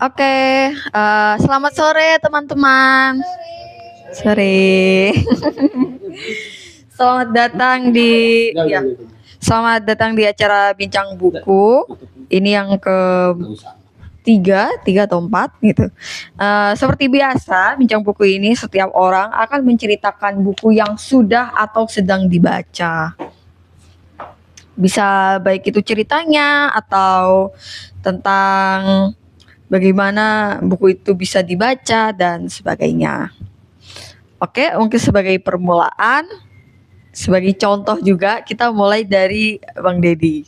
Oke, selamat sore teman-teman. Sore. Selamat datang selamat datang di acara Bincang Buku. Ini yang tiga atau empat gitu. Seperti biasa, Bincang Buku ini setiap orang akan menceritakan buku yang sudah atau sedang dibaca. Bisa baik itu ceritanya atau tentang bagaimana buku itu bisa dibaca dan sebagainya. Oke, mungkin sebagai permulaan, sebagai contoh juga kita mulai dari Bang Dedi.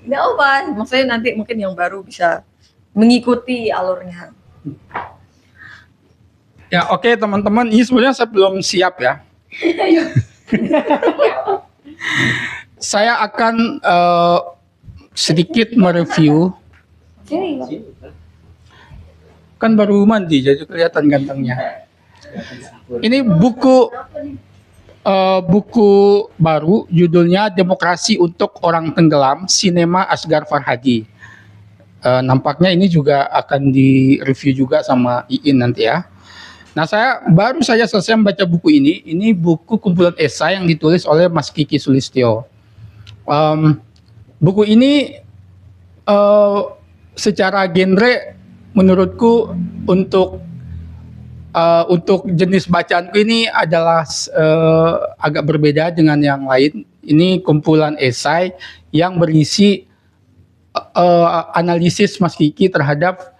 Nggak apa, maksudnya nanti mungkin yang baru bisa mengikuti alurnya. Ya, oke teman-teman, ini sebenarnya saya belum siap ya. Saya akan sedikit mereview. Kan baru mandi jadi kelihatan gantengnya. Ini buku baru, judulnya Demokrasi untuk Orang Tenggelam, Sinema Asghar Farhadi. Nampaknya ini juga akan direview juga sama Iin nanti ya. Nah, saya baru saja selesai membaca buku ini. Ini buku kumpulan esai yang ditulis oleh Mas Kiki Sulistyo. Buku ini secara genre menurutku untuk jenis bacaanku ini adalah agak berbeda dengan yang lain. Ini kumpulan esai yang berisi analisis Mas Kiki terhadap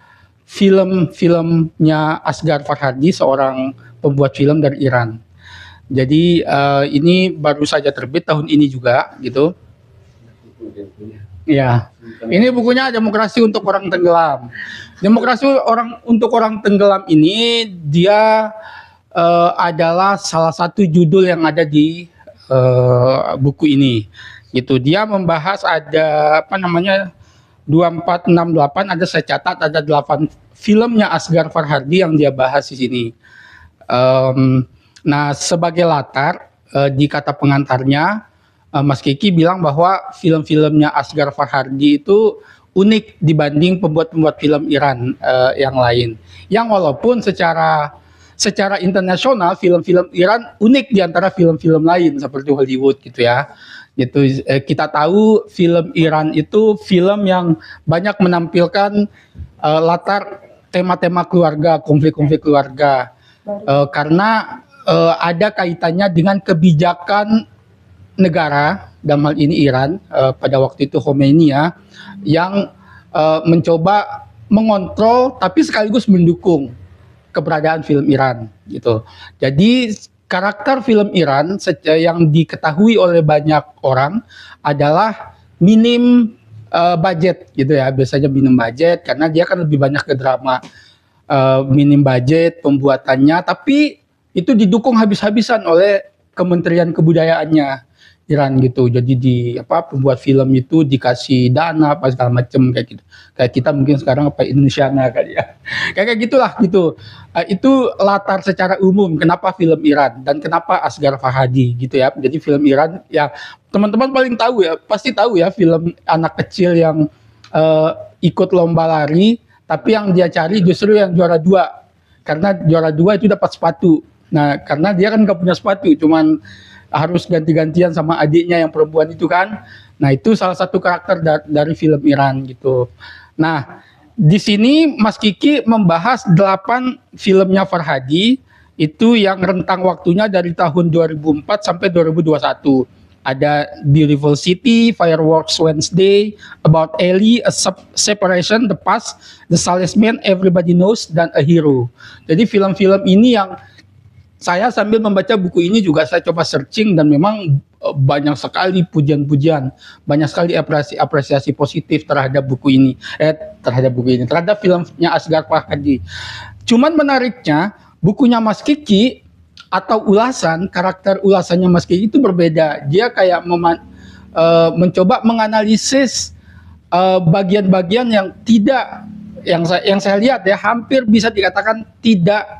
film-filmnya Asghar Farhadi, seorang pembuat film dari Iran. Jadi ini baru saja terbit tahun ini juga, gitu. Ya, ini bukunya Demokrasi untuk Orang Tenggelam. Demokrasi untuk Orang Tenggelam ini dia adalah salah satu judul yang ada di buku ini. Gitu. Dia membahas ada 2468, ada saya catat ada 8 filmnya Asghar Farhadi yang dia bahas di sini. Nah, sebagai latar di kata pengantarnya, Mas Kiki bilang bahwa film-filmnya Asghar Farhadi itu unik dibanding pembuat-pembuat film Iran yang lain. Yang walaupun secara internasional film-film Iran unik di antara film-film lain seperti Hollywood gitu ya. Gitu, kita tahu film Iran itu film yang banyak menampilkan latar tema-tema keluarga, konflik-konflik keluarga, karena ada kaitannya dengan kebijakan negara, dalam hal ini Iran, pada waktu itu Khomeini ya, yang mencoba mengontrol tapi sekaligus mendukung keberadaan film Iran gitu. Jadi karakter film Iran yang diketahui oleh banyak orang adalah minim budget gitu ya, biasanya minim budget karena dia kan lebih banyak ke drama, minim budget pembuatannya, tapi itu didukung habis-habisan oleh Kementerian Kebudayaannya Iran gitu. Jadi pembuat film itu dikasih dana apa segala macam kayak gitu. Kayak kita mungkin sekarang Indonesiana kali ya. Kayak gitulah gitu. Itu latar secara umum kenapa film Iran dan kenapa Asghar Farhadi gitu ya. Jadi film Iran ya teman-teman paling tahu ya, pasti tahu ya film anak kecil yang ikut lomba lari tapi yang dia cari justru yang juara 2. Karena juara 2 itu dapat sepatu. Nah, karena dia kan nggak punya sepatu, cuman harus ganti-gantian sama adiknya yang perempuan itu kan. Nah, itu salah satu karakter dari film Iran gitu. Nah, di sini Mas Kiki membahas 8 filmnya Farhadi itu yang rentang waktunya dari tahun 2004 sampai 2021. Ada Beautiful City, Fireworks Wednesday, About Ellie, A Separation, The Past, The Salesman, Everybody Knows, dan A Hero. Jadi film-film ini yang saya sambil membaca buku ini juga saya coba searching dan memang banyak sekali pujian-pujian, banyak sekali apresiasi positif terhadap terhadap filmnya Asghar Farhadi. Cuman menariknya bukunya Mas Kiki atau karakter ulasannya Mas Kiki itu berbeda. Dia kayak mencoba menganalisis bagian-bagian yang saya lihat ya hampir bisa dikatakan tidak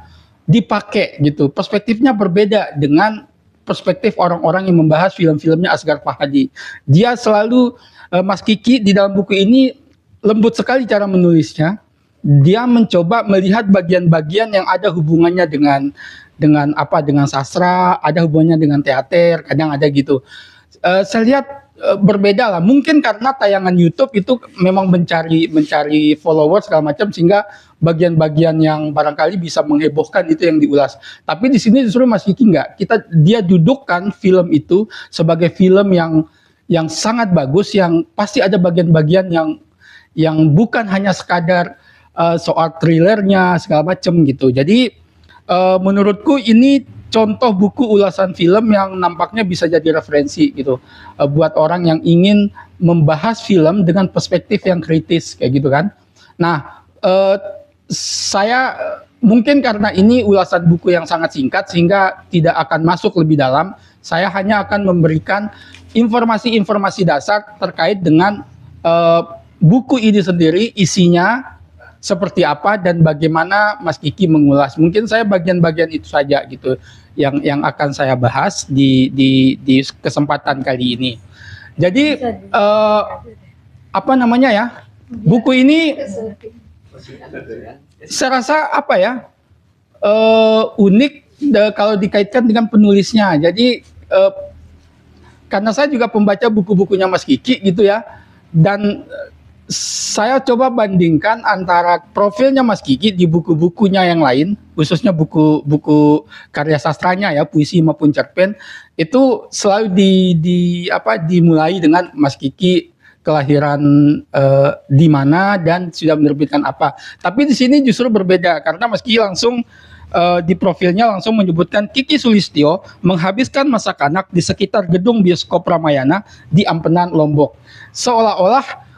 dipakai gitu. Perspektifnya berbeda dengan perspektif orang-orang yang membahas film-filmnya Asghar Farhadi. Dia selalu Mas Kiki di dalam buku ini lembut sekali cara menulisnya. Dia mencoba melihat bagian-bagian yang ada hubungannya dengan sastra, ada hubungannya dengan teater, kadang ada gitu. Saya lihat berbeda lah. Mungkin karena tayangan YouTube itu memang mencari followers segala macam, sehingga bagian-bagian yang barangkali bisa menghebohkan itu yang diulas. Tapi di sini justru Mas Kiki enggak. Dia dudukkan film itu sebagai film yang sangat bagus, yang pasti ada bagian-bagian yang bukan hanya sekadar soal thrillernya segala macam gitu. Jadi menurutku ini contoh buku ulasan film yang nampaknya bisa jadi referensi gitu, buat orang yang ingin membahas film dengan perspektif yang kritis kayak gitu kan. Nah, saya mungkin karena ini ulasan buku yang sangat singkat sehingga tidak akan masuk lebih dalam. Saya hanya akan memberikan informasi-informasi dasar terkait dengan buku ini sendiri, isinya seperti apa dan bagaimana Mas Kiki mengulas. Mungkin saya bagian-bagian itu saja gitu yang akan saya bahas di kesempatan kali ini. Jadi apa namanya ya? Buku ini saya rasa apa ya? Unik kalau dikaitkan dengan penulisnya. Jadi karena saya juga pembaca buku-bukunya Mas Kiki gitu ya, dan saya coba bandingkan antara profilnya Mas Kiki di buku-bukunya yang lain, khususnya buku-buku karya sastranya ya, puisi maupun cerpen, itu selalu dimulai dengan Mas Kiki kelahiran di mana dan sudah menerbitkan apa. Tapi di sini justru berbeda karena Mas Kiki langsung di profilnya langsung menyebutkan Kiki Sulistyo menghabiskan masa kanak di sekitar gedung bioskop Ramayana di Ampenan, Lombok. Seolah-olah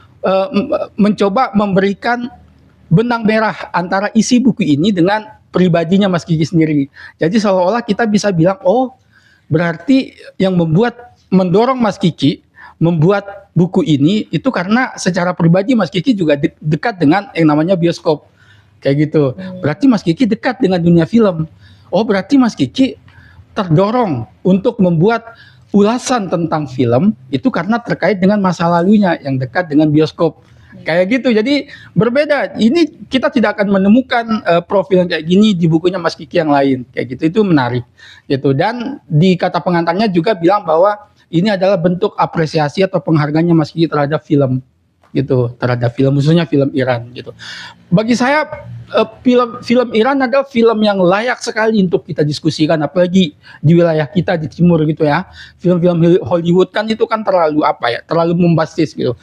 mencoba memberikan benang merah antara isi buku ini dengan pribadinya Mas Kiki sendiri. Jadi seolah-olah kita bisa bilang, oh berarti yang mendorong Mas Kiki membuat buku ini itu karena secara pribadi Mas Kiki juga dekat dengan yang namanya bioskop. Kayak gitu. Berarti Mas Kiki dekat dengan dunia film. Oh berarti Mas Kiki terdorong untuk membuat ulasan tentang film itu karena terkait dengan masa lalunya yang dekat dengan bioskop. Kayak gitu. Jadi berbeda. Ini kita tidak akan menemukan profil yang kayak gini di bukunya Mas Kiki yang lain. Kayak gitu. Itu menarik. Gitu. Dan di kata pengantarnya juga bilang bahwa ini adalah bentuk apresiasi atau penghargaannya Mas Kiki terhadap film. Gitu, terhadap film, khususnya film Iran gitu. Bagi saya film Iran adalah film yang layak sekali untuk kita diskusikan, apalagi di wilayah kita di timur gitu ya. Film-film Hollywood kan itu kan terlalu terlalu membastis gitu,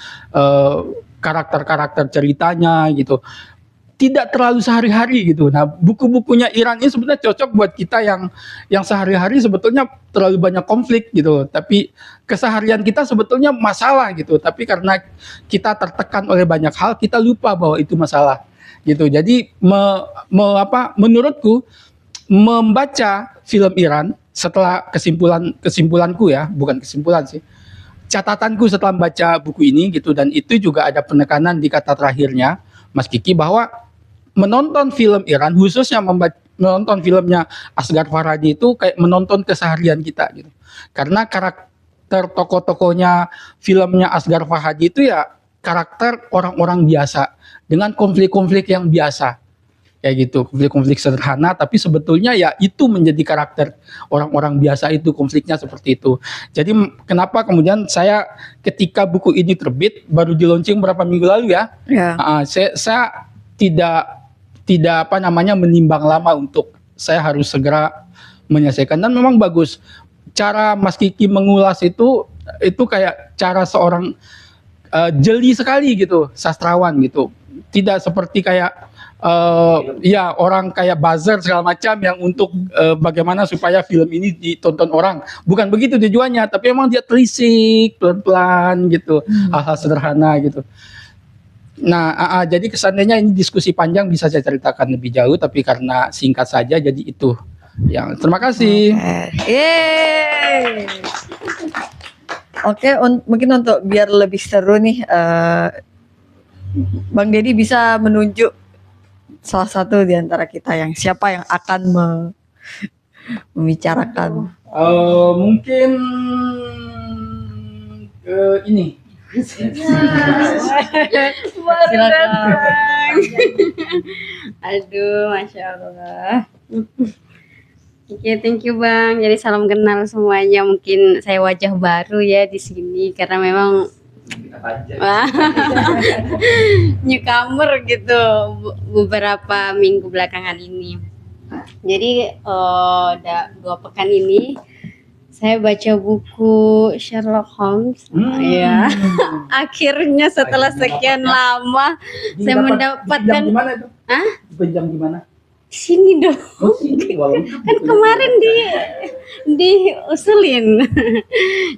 karakter-karakter ceritanya gitu, tidak terlalu sehari-hari gitu. Nah, buku-bukunya Iran ini sebenarnya cocok buat kita yang sehari-hari sebetulnya terlalu banyak konflik gitu. Tapi keseharian kita sebetulnya masalah gitu. Tapi karena kita tertekan oleh banyak hal, kita lupa bahwa itu masalah gitu. Jadi menurutku membaca film Iran setelah kesimpulanku ya, bukan kesimpulan sih. Catatanku setelah membaca buku ini gitu, dan itu juga ada penekanan di kata terakhirnya Mas Kiki bahwa menonton film Iran, khususnya menonton filmnya Asghar Farhadi itu kayak menonton keseharian kita gitu. Karena karakter tokoh-tokohnya filmnya Asghar Farhadi itu ya karakter orang-orang biasa dengan konflik-konflik yang biasa. Kayak gitu, konflik-konflik sederhana tapi sebetulnya ya itu menjadi karakter orang-orang biasa itu, konfliknya seperti itu. Jadi kenapa kemudian saya ketika buku ini terbit baru di launching berapa minggu lalu ya, saya tidak menimbang lama untuk saya harus segera menyelesaikan, dan memang bagus cara Mas Kiki mengulas itu kayak cara seorang jeli sekali gitu, sastrawan gitu, tidak seperti kayak orang kayak buzzer segala macam yang untuk bagaimana supaya film ini ditonton orang, bukan begitu tujuannya, tapi emang dia telisik pelan-pelan gitu, hal-hal sederhana gitu. Nah, jadi kesannya ini diskusi panjang bisa saya ceritakan lebih jauh, tapi karena singkat saja jadi itu. Yang terima kasih. Oke, mungkin untuk biar lebih seru nih, Bang Deddy bisa menunjuk salah satu di antara kita yang siapa yang akan membicarakan. Mungkin ini Silakan. Aduh, Masya Allah. Oke, thank you Bang. Jadi salam kenal semuanya. Mungkin saya wajah baru ya di sini karena memang newcomer gitu beberapa minggu belakangan ini. Jadi udah 2 pekan ini saya baca buku Sherlock Holmes. Ya. Akhirnya setelah sekian lama saya mendapatkan. Gimana itu? Hah? Pinjam gimana? Sini dong. Oh, sini. Kan kemarin diusulin.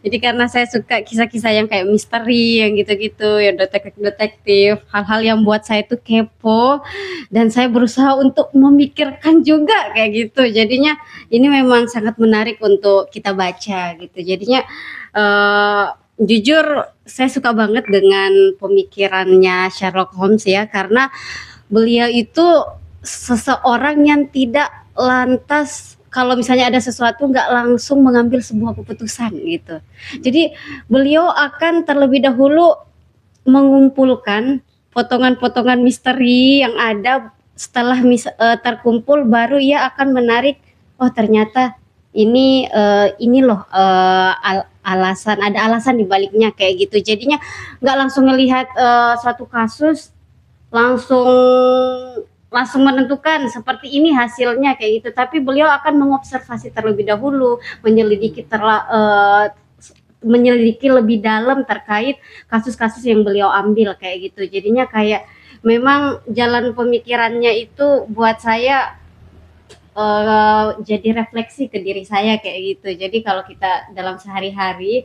Jadi karena saya suka kisah-kisah yang kayak misteri, yang gitu-gitu, yang detektif, hal-hal yang buat saya tuh kepo, dan saya berusaha untuk memikirkan juga kayak gitu. Jadinya ini memang sangat menarik untuk kita baca gitu. Jadinya jujur saya suka banget dengan pemikirannya Sherlock Holmes ya, karena beliau itu seseorang yang tidak lantas kalau misalnya ada sesuatu nggak langsung mengambil sebuah keputusan gitu. Jadi beliau akan terlebih dahulu mengumpulkan potongan-potongan misteri yang ada. Setelah terkumpul baru ia akan menarik, oh ternyata ini loh alasan, ada alasan di baliknya kayak gitu. Jadinya nggak langsung ngelihat suatu kasus langsung menentukan seperti ini hasilnya kayak gitu, tapi beliau akan mengobservasi terlebih dahulu, menyelidiki lebih dalam terkait kasus-kasus yang beliau ambil kayak gitu. Jadinya kayak memang jalan pemikirannya itu buat saya jadi refleksi ke diri saya kayak gitu. Jadi kalau kita dalam sehari-hari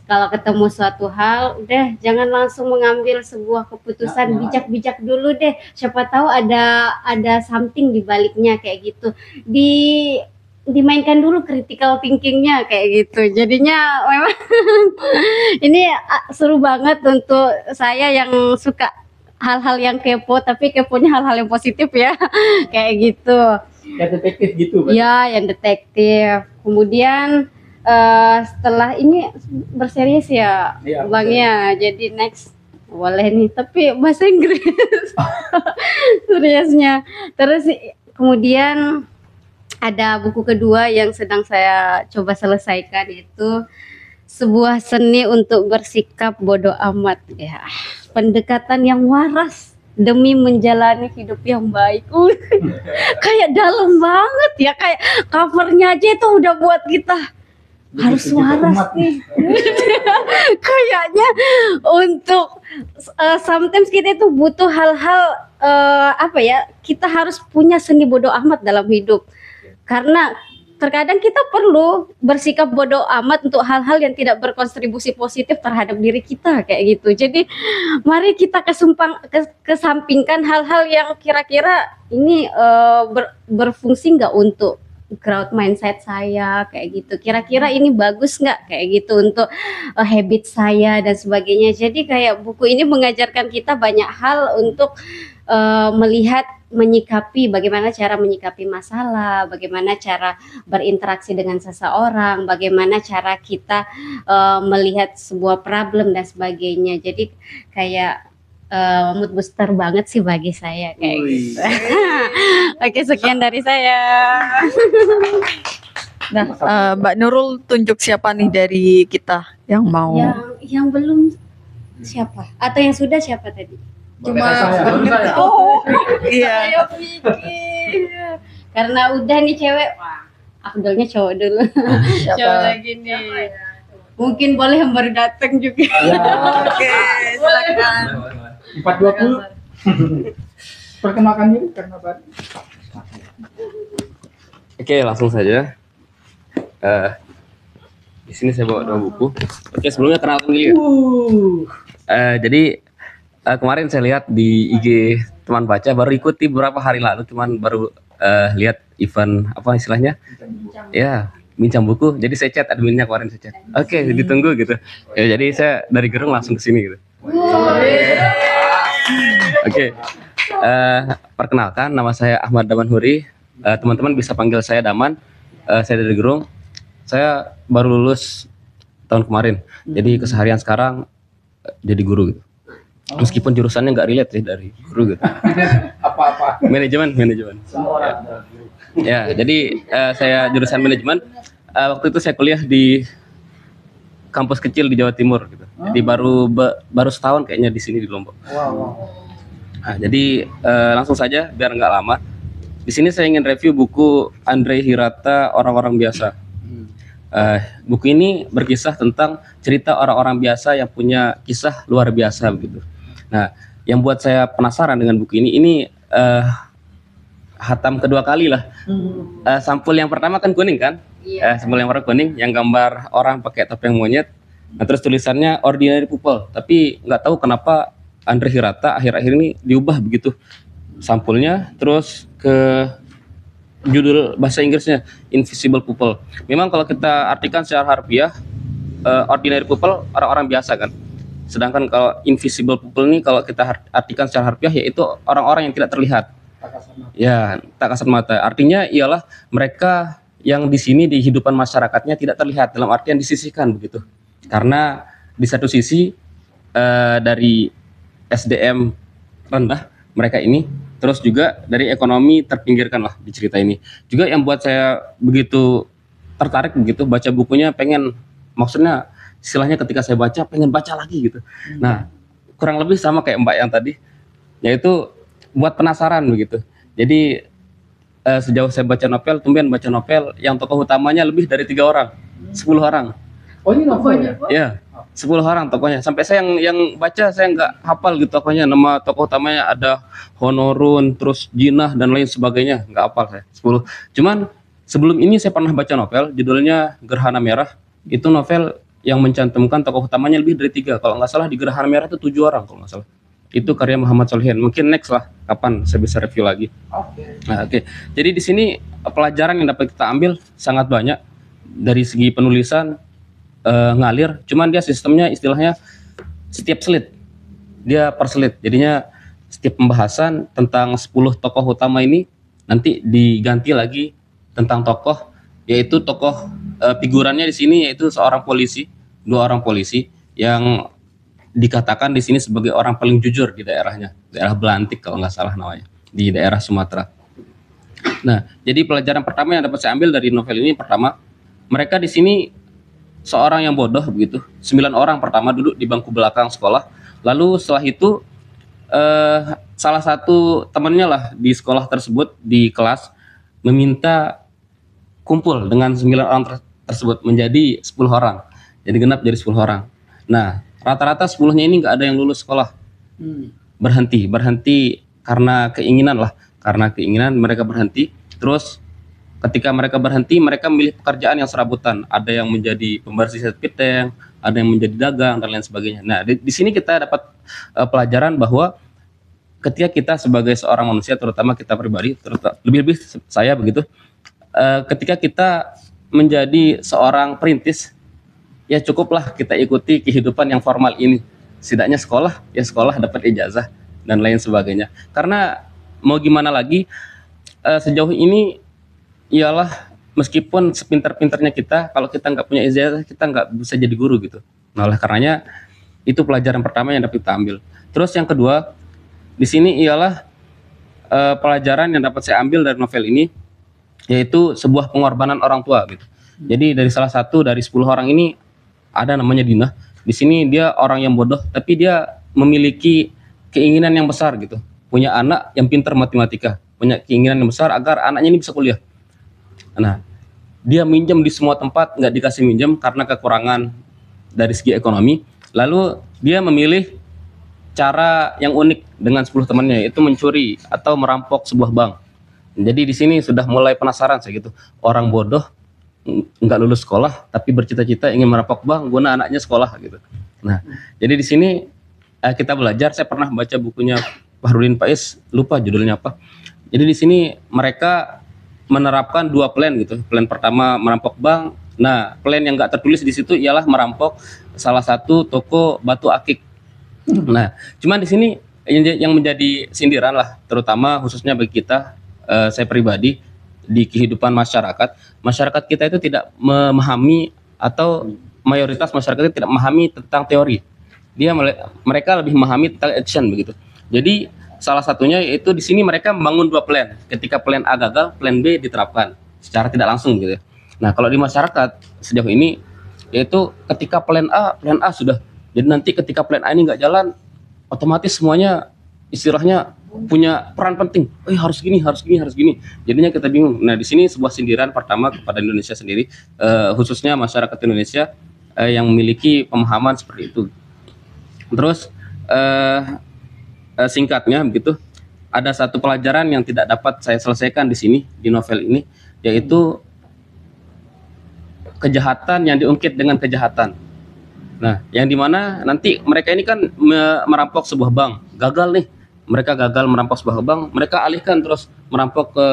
kalau ketemu suatu hal, udah jangan langsung mengambil sebuah keputusan, bijak-bijak dulu deh. Siapa tahu ada something di baliknya kayak gitu. Dimainkan dulu critical thinkingnya kayak gitu. Jadinya memang ini seru banget untuk saya yang suka hal-hal yang kepo, tapi keponya hal-hal yang positif ya, kayak gitu. Ya detektif gitu. Ya, yang detektif. Kemudian setelah ini berserius ya, Iya, Bang ya. Jadi next boleh nih, tapi bahasa Inggris. Seriusnya. Terus kemudian ada buku kedua yang sedang saya coba selesaikan, itu sebuah seni untuk bersikap bodoh amat ya. Pendekatan yang waras demi menjalani hidup yang baik. Kayak dalam banget ya, kayak covernya aja itu udah buat kita harus waras nih. Kayaknya untuk sometimes kita itu butuh hal-hal kita harus punya seni bodoh amat dalam hidup, karena terkadang kita perlu bersikap bodoh amat untuk hal-hal yang tidak berkontribusi positif terhadap diri kita kayak gitu. Jadi mari kita kesampingkan hal-hal yang kira-kira ini berfungsi nggak untuk growth mindset saya kayak gitu, kira-kira ini bagus nggak kayak gitu untuk habit saya dan sebagainya. Jadi kayak buku ini mengajarkan kita banyak hal untuk menyikapi bagaimana cara menyikapi masalah, bagaimana cara berinteraksi dengan seseorang, bagaimana cara kita melihat sebuah problem dan sebagainya. Jadi kayak mood booster banget sih bagi saya kayak gitu. Oke, sekian dari saya. Nah, Mbak Nurul tunjuk siapa nih dari kita yang mau? Yang belum siapa? Atau yang sudah siapa tadi? Cuma saya. Oh, iya. saya pikir. Karena udah nih cewek, wah, afdolnya cowok dulu. Cowok lagi nih. Mungkin boleh yang baru datang juga. Ya. Oke, silakan. 420. Perkenalkan diri karena baru. Oke, langsung saja. Di sini saya bawa 2 buku. Oke, sebelumnya kenalkan dulu ya. Jadi kemarin saya lihat di IG teman baca, baru ikuti beberapa hari lalu, cuman baru lihat event apa istilahnya? Ya, bincang buku. Jadi saya chat adminnya kemarin, saya chat. Oke, ditunggu gitu. Ya, jadi saya dari Gerung langsung ke sini gitu. Oke. Perkenalkan, nama saya Ahmad Daman Huri. Teman-teman bisa panggil saya Daman. Saya dari Gerung. Saya baru lulus tahun kemarin. Jadi keseharian sekarang jadi guru gitu. Meskipun jurusannya nggak relate sih dari guru gitu. Apa-apa. Manajemen. Ya, jadi saya jurusan manajemen. Waktu itu saya kuliah di kampus kecil di Jawa Timur gitu. Jadi baru setahun kayaknya di sini di Lombok. Nah, jadi langsung saja biar nggak lama. Di sini saya ingin review buku Andre Hirata Orang-orang Biasa. Buku ini berkisah tentang cerita orang-orang biasa yang punya kisah luar biasa begitu. Nah, yang buat saya penasaran dengan buku ini hatam kedua kali lah. Sampul yang pertama kan kuning kan? Sampul yang warna kuning yang gambar orang pakai topeng monyet. Nah, terus tulisannya Ordinary People. Tapi nggak tahu kenapa Andre Hirata akhir-akhir ini diubah begitu sampulnya, terus ke judul bahasa Inggrisnya Invisible People. Memang kalau kita artikan secara harfiah, Ordinary People orang-orang biasa kan. Sedangkan kalau Invisible People ini kalau kita artikan secara harfiah yaitu orang-orang yang tidak terlihat. Ya, tak kasat mata. Artinya ialah mereka yang di sini di kehidupan masyarakatnya tidak terlihat, dalam artian disisihkan begitu. Karena di satu sisi dari SDM rendah mereka ini, terus juga dari ekonomi terpinggirkan lah di cerita ini. Juga yang buat saya begitu tertarik begitu baca bukunya, maksudnya istilahnya ketika saya baca pengen baca lagi gitu. Nah, kurang lebih sama kayak Mbak yang tadi, yaitu buat penasaran begitu. Jadi sejauh saya baca novel yang tokoh utamanya lebih dari 3 orang, 10 orang. Oh, ini novel ya? Ya, 10 orang tokohnya. Sampai saya yang baca saya nggak hafal gitu tokohnya. Nama tokoh utamanya ada Honorun, terus Jinah dan lain sebagainya. Nggak hafal saya. 10. Cuman sebelum ini saya pernah baca novel judulnya Gerhana Merah. Itu novel yang mencantumkan tokoh utamanya lebih dari 3. Kalau nggak salah di Gerhana Merah itu 7 orang kalau nggak salah. Itu karya Muhammad Solihin. Mungkin next lah kapan saya bisa review lagi. Nah, oke. Jadi di sini pelajaran yang dapat kita ambil sangat banyak dari segi penulisan. Ngalir, cuman dia sistemnya istilahnya setiap slide dia per slide, jadinya setiap pembahasan tentang 10 tokoh utama ini nanti diganti lagi tentang tokoh, yaitu tokoh figurannya di sini yaitu seorang polisi, 2 orang polisi yang dikatakan di sini sebagai orang paling jujur di daerahnya, daerah Belantik kalau nggak salah namanya, di daerah Sumatera. Nah, jadi pelajaran pertama yang dapat saya ambil dari novel ini, pertama, mereka di sini seorang yang bodoh begitu. 9 orang pertama duduk di bangku belakang sekolah. Lalu setelah itu salah satu temannya lah di sekolah tersebut di kelas meminta kumpul dengan 9 orang tersebut menjadi 10 orang. Jadi genap jadi 10 orang. Nah, rata-rata 10-nya ini nggak ada yang lulus sekolah. Berhenti karena keinginan lah. Karena keinginan mereka berhenti. Terus ketika mereka berhenti, mereka memilih pekerjaan yang serabutan. Ada yang menjadi pembersih septic tank, ada yang menjadi dagang dan lain sebagainya. Nah, di sini kita dapat pelajaran bahwa ketika kita sebagai seorang manusia, terutama kita pribadi, lebih-lebih saya begitu, ketika kita menjadi seorang perintis, ya cukuplah kita ikuti kehidupan yang formal ini. Setidaknya sekolah, ya sekolah dapat ijazah dan lain sebagainya. Karena mau gimana lagi, sejauh ini ialah meskipun sepintar-pintarnya kita, kalau kita nggak punya ijazah, kita nggak bisa jadi guru gitu. Nah, oleh karenanya itu pelajaran pertama yang dapat kita ambil. Terus yang kedua di sini ialah pelajaran yang dapat saya ambil dari novel ini, yaitu sebuah pengorbanan orang tua gitu. Jadi dari salah satu dari 10 orang ini ada namanya Dina. Di sini dia orang yang bodoh, tapi dia memiliki keinginan yang besar gitu. Punya anak yang pintar matematika, punya keinginan yang besar agar anaknya ini bisa kuliah. Nah, dia minjem di semua tempat, nggak dikasih minjem karena kekurangan dari segi ekonomi. Lalu dia memilih cara yang unik dengan 10 temannya, yaitu mencuri atau merampok sebuah bank. Jadi di sini sudah mulai penasaran saya gitu. Orang bodoh nggak lulus sekolah tapi bercita-cita ingin merampok bank guna anaknya sekolah gitu. Nah, jadi di sini kita belajar. Saya pernah baca bukunya Fahrudin Faiz, lupa judulnya apa. Jadi di sini mereka menerapkan 2 plan gitu. Plan pertama merampok bank. Nah, plan yang nggak tertulis di situ ialah merampok salah satu toko batu akik. Nah, cuman di sini yang menjadi sindiran lah, terutama khususnya bagi kita, saya pribadi di kehidupan masyarakat kita itu tidak memahami, atau mayoritas masyarakat itu tidak memahami tentang teori. mereka lebih memahami tentang action begitu. Jadi salah satunya yaitu di sini mereka membangun 2 plan. Ketika plan A gagal, plan B diterapkan secara tidak langsung gitu ya. Nah, kalau di masyarakat sejauh ini yaitu ketika plan A sudah. Jadi nanti ketika plan A ini nggak jalan, otomatis semuanya istilahnya punya peran penting. Harus gini, harus gini, harus gini. Jadinya kita bingung. Nah, di sini sebuah sindiran pertama kepada Indonesia sendiri, khususnya masyarakat Indonesia yang memiliki pemahaman seperti itu. Terus singkatnya begitu, ada satu pelajaran yang tidak dapat saya selesaikan di sini di novel ini, yaitu kejahatan yang diungkit dengan kejahatan. Nah, yang dimana nanti mereka ini kan merampok sebuah bank, gagal nih, mereka gagal merampok sebuah bank, mereka alihkan terus merampok ke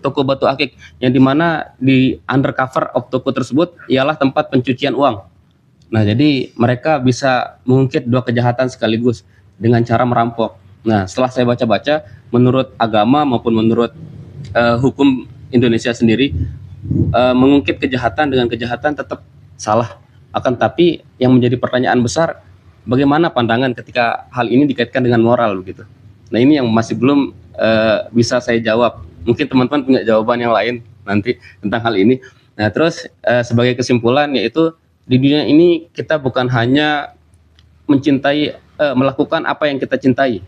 toko batu akik, yang dimana di undercover of toko tersebut ialah tempat pencucian uang. Nah, jadi mereka bisa mengungkit 2 kejahatan sekaligus dengan cara merampok. Nah, setelah saya baca-baca, menurut agama maupun menurut hukum Indonesia sendiri, mengungkit kejahatan dengan kejahatan tetap salah. Akan tapi yang menjadi pertanyaan besar, bagaimana pandangan ketika hal ini dikaitkan dengan moral begitu. Nah, ini yang masih belum bisa saya jawab. Mungkin teman-teman punya jawaban yang lain nanti tentang hal ini. Nah, terus sebagai kesimpulan yaitu di dunia ini kita bukan hanya mencintai, melakukan apa yang kita cintai,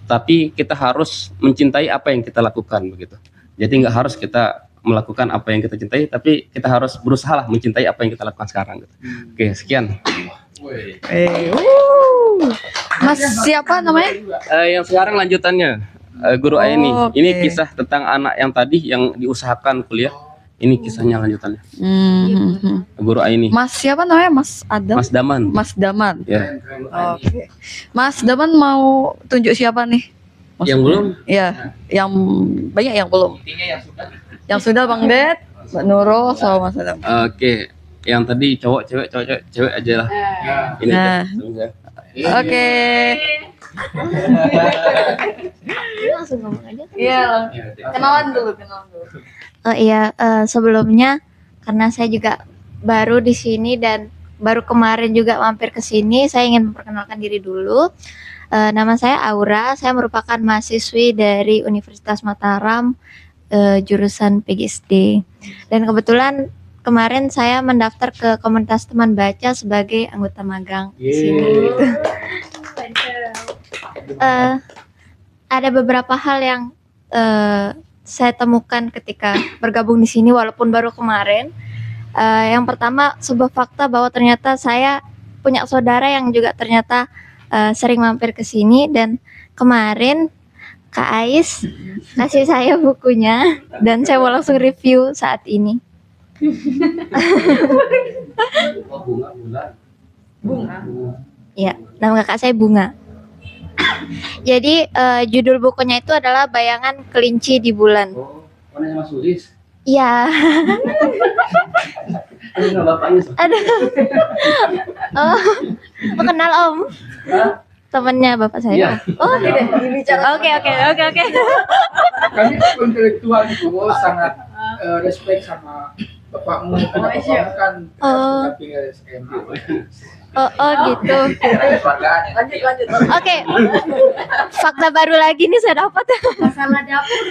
tapi kita harus mencintai apa yang kita lakukan begitu. Jadi nggak harus kita melakukan apa yang kita cintai, tapi kita harus berusaha lah mencintai apa yang kita lakukan sekarang gitu. Oke, sekian. Mas siapa namanya? Yang sekarang lanjutannya Guru Aini. Oke. Ini kisah tentang anak yang tadi yang diusahakan kuliah. Ini kisahnya lanjutannya. Guru Aini. Mas siapa namanya? Mas Adam? Mas Daman. Mas Daman. Ya. Oke. Mas Daman mau tunjuk siapa nih? Yang belum? Ya, yang banyak yang belum. Yang sudah Bang Ded, Mbak Nurul, sama Mas Adam. Oke. Yang tadi cowok, cewek aja lah. Ini Nah. aja. Oke. Langsung ngomong aja. Iya, kenalan dulu. Oh iya, sebelumnya karena saya juga baru di sini dan baru kemarin juga mampir ke sini, saya ingin memperkenalkan diri dulu. Nama saya Aura, saya merupakan mahasiswi dari Universitas Mataram, jurusan PGSD. Dan kebetulan kemarin saya mendaftar ke komunitas teman baca sebagai anggota magang di sini. Gitu. Ada beberapa hal yang saya temukan ketika bergabung di sini walaupun baru kemarin. Yang pertama, sebuah fakta bahwa ternyata saya punya saudara yang juga ternyata sering mampir ke sini, dan kemarin Kak Ais kasih saya bukunya dan saya mau langsung review saat ini. Ya, nama kakak saya Bunga. Jadi judul bukunya itu adalah Bayangan Kelinci di Bulan. Warnanya Mas Ulis. Iya. Ini bapaknya. Aduh. Oh, kenal Om. Temannya bapak saya. Iya. Oh, tidak. Oke. Kami intelektual itu sangat respect sama bapakmu, karena bapakmu kan tinggal SMP. Oh gitu. Lanjut. Oke. Fakta baru lagi nih saya dapat. Masalah dapur.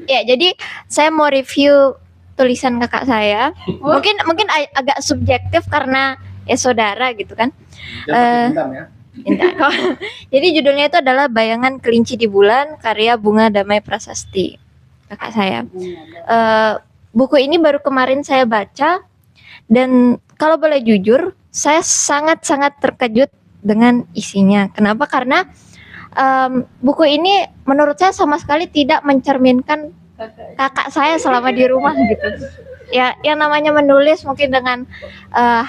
Ya, jadi saya mau review tulisan kakak saya. Mungkin agak subjektif karena ya saudara gitu kan. Ya. Jadi judulnya itu adalah Bayangan Kelinci di Bulan, karya Bunga Damai Prasasti, kakak saya. Buku ini baru kemarin saya baca, dan kalau boleh jujur, saya sangat-sangat terkejut dengan isinya. Kenapa? Karena buku ini menurut saya sama sekali tidak mencerminkan kakak saya selama di rumah gitu. Ya, yang namanya menulis mungkin dengan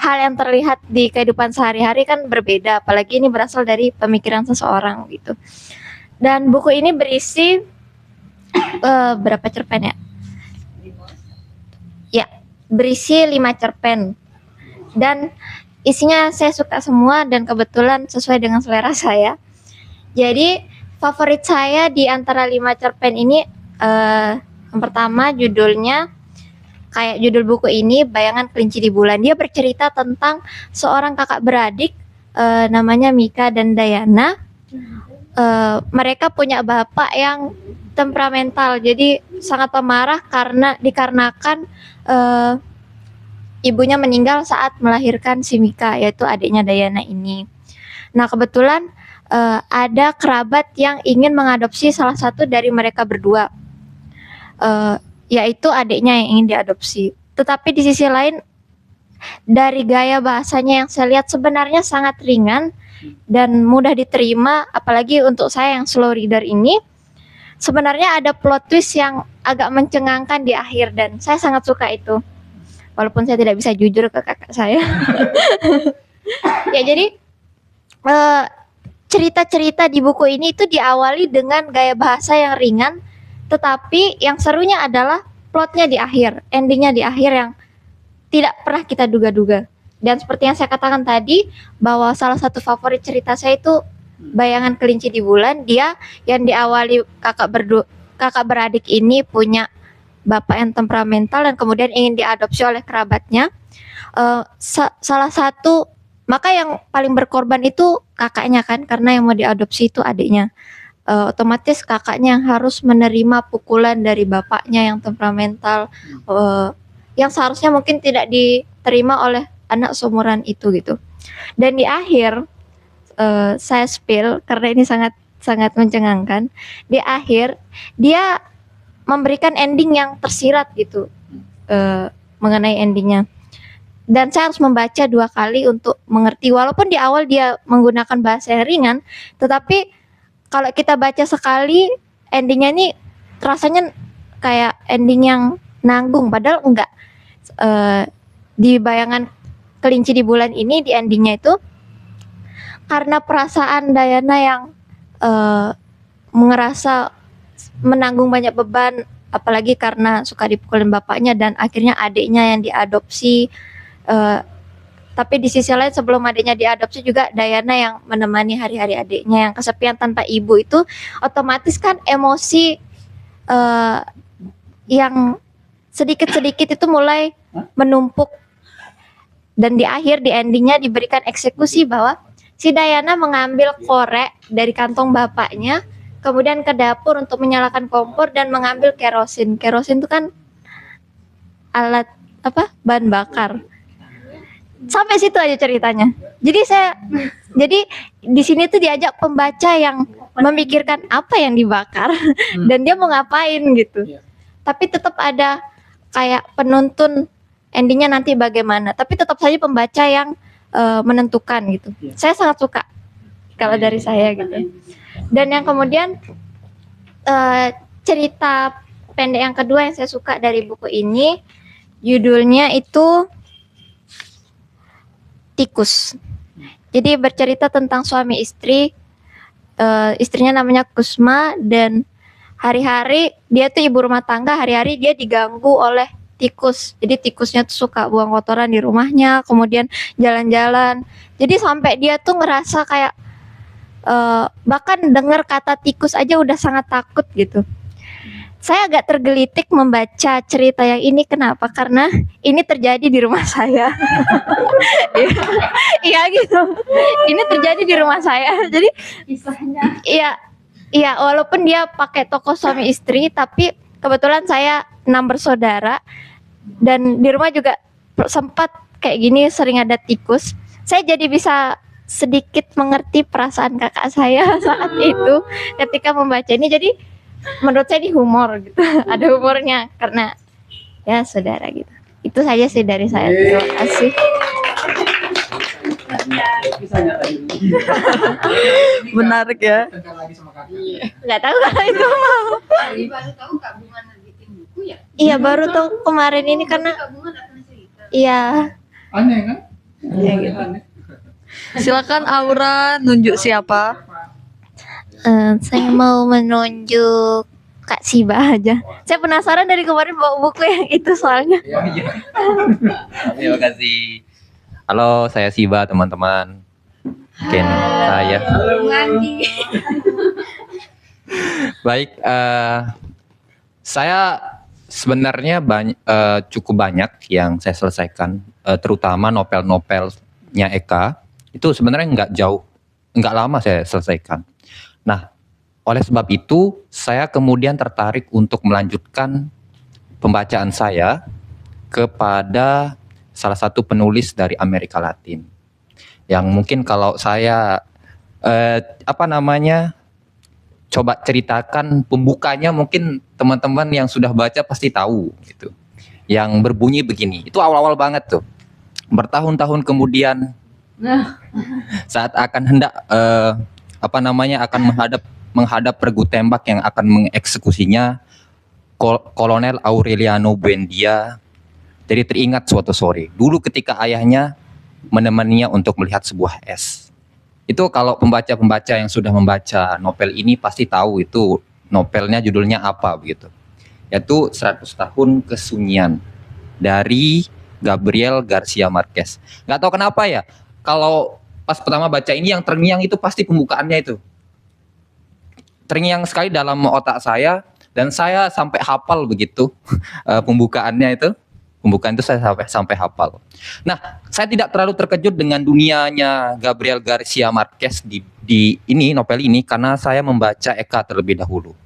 hal yang terlihat di kehidupan sehari-hari kan berbeda, apalagi ini berasal dari pemikiran seseorang gitu. Dan buku ini berisi berapa cerpen ya? Ya, berisi 5 cerpen. Dan isinya saya suka semua dan kebetulan sesuai dengan selera saya. Jadi favorit saya di antara 5 cerpen ini, yang pertama judulnya kayak judul buku ini Bayangan Kelinci di Bulan. Dia bercerita tentang seorang kakak beradik namanya Mika dan Dayana. Mereka punya bapak yang temperamental, jadi sangat pemarah dikarenakan ibunya meninggal saat melahirkan si Mika, yaitu adiknya Dayana ini. Nah, kebetulan ada kerabat yang ingin mengadopsi salah satu dari mereka berdua, yaitu adiknya yang ingin diadopsi. Tetapi di sisi lain, dari gaya bahasanya yang saya lihat sebenarnya sangat ringan dan mudah diterima, apalagi untuk saya yang slow reader ini. Sebenarnya ada plot twist yang agak mencengangkan di akhir dan saya sangat suka itu. Walaupun saya tidak bisa jujur ke kakak saya. Ya, jadi cerita-cerita di buku ini itu diawali dengan gaya bahasa yang ringan, tetapi yang serunya adalah plotnya di akhir, endingnya di akhir yang tidak pernah kita duga-duga. Dan seperti yang saya katakan tadi, bahwa salah satu favorit cerita saya itu Bayangan Kelinci di Bulan. Dia yang diawali kakak beradik ini punya bapak yang temperamental dan kemudian ingin diadopsi oleh kerabatnya. Salah satu, maka yang paling berkorban itu kakaknya kan, karena yang mau diadopsi itu adiknya. Otomatis kakaknya yang harus menerima pukulan dari bapaknya yang temperamental, yang seharusnya mungkin tidak diterima oleh anak seumuran itu gitu. Dan di akhir, saya spill karena ini sangat sangat mencengangkan. Di akhir dia memberikan ending yang tersirat gitu, mengenai endingnya. Dan saya harus membaca 2 kali untuk mengerti. Walaupun di awal dia menggunakan bahasa yang ringan, tetapi kalau kita baca sekali, endingnya ini rasanya kayak ending yang nanggung, padahal enggak. Di Bayangan Kelinci di Bulan ini, di endingnya itu, karena perasaan Dayana yang ngerasa menanggung banyak beban, apalagi karena suka dipukulin bapaknya dan akhirnya adiknya yang diadopsi. Tapi di sisi lain sebelum adiknya diadopsi juga Dayana yang menemani hari-hari adiknya yang kesepian tanpa ibu itu, otomatis kan emosi yang sedikit-sedikit itu mulai menumpuk. Dan di akhir, di endingnya diberikan eksekusi bahwa si Dayana mengambil korek dari kantong bapaknya, kemudian ke dapur untuk menyalakan kompor dan mengambil kerosin. Kerosin itu kan alat bahan bakar. Sampai situ aja ceritanya. Jadi di sini tuh diajak pembaca yang memikirkan apa yang dibakar dan dia mau ngapain gitu. Tapi tetap ada kayak penuntun endingnya nanti bagaimana. Tapi tetap saja pembaca yang menentukan gitu. Saya sangat suka kalau dari saya gitu. Dan yang kemudian cerita pendek yang kedua yang saya suka dari buku ini, judulnya itu Tikus. Jadi bercerita tentang suami istri, istrinya namanya Kusma, dan hari-hari dia tuh ibu rumah tangga, hari-hari dia diganggu oleh tikus. Jadi tikusnya tuh suka buang kotoran di rumahnya, kemudian jalan-jalan. Jadi sampai dia tuh ngerasa kayak bahkan dengar kata tikus aja udah sangat takut gitu. Saya agak tergelitik membaca cerita yang ini. Kenapa? Karena ini terjadi di rumah saya. Iya gitu. Ini terjadi di rumah saya. Jadi Kisahnya. Iya, walaupun dia pakai tokoh suami istri, tapi kebetulan saya 6 bersaudara dan di rumah juga sempat kayak gini, sering ada tikus. Saya jadi bisa sedikit mengerti perasaan kakak saya saat itu ketika membaca ini. Jadi menurut saya ini humor gitu. Ada humornya karena ya saudara gitu. Itu saja sih dari saya. Terima kasih. Menarik ya. Nggak tahu kalau itu mau. Baru tahu Kak Bunga nerbitin buku ya? Iya, baru tahu kemarin ini karena Kak Bunga nggak pernah cerita. iya. Aneh kan? Iya gitu. Silakan Aura nunjuk siapa? Saya mau menunjuk Kak Siba aja. Saya penasaran dari kemarin bawa buku yang itu soalnya. Terima kasih. Halo, saya Siba teman-teman. Mungkin saya. Baik, saya Sebenarnya cukup banyak yang saya selesaikan, terutama novel-novelnya Eka. Itu sebenarnya nggak lama saya selesaikan. Nah, oleh sebab itu saya kemudian tertarik untuk melanjutkan pembacaan saya kepada salah satu penulis dari Amerika Latin. Yang mungkin kalau saya coba ceritakan pembukanya, mungkin teman-teman yang sudah baca pasti tahu gitu. Yang berbunyi begini. Itu awal-awal banget tuh. Bertahun-tahun kemudian saat akan hendak akan menghadap regu tembak yang akan mengeksekusinya Kolonel Aureliano Buendia. Jadi teringat suatu sore dulu ketika ayahnya menemaninya untuk melihat sebuah es. Itu kalau pembaca-pembaca yang sudah membaca novel ini pasti tahu itu novelnya judulnya apa begitu. Yaitu 100 tahun kesunyian dari Gabriel Garcia Marquez. Nggak tahu kenapa ya, kalau pas pertama baca ini yang terngiang itu pasti pembukaannya itu. Terngiang sekali dalam otak saya dan saya sampai hafal begitu pembukaannya itu. Pembukaan itu saya sampai hafal. Nah, saya tidak terlalu terkejut dengan dunianya Gabriel Garcia Marquez di ini novel ini karena saya membaca Eka terlebih dahulu.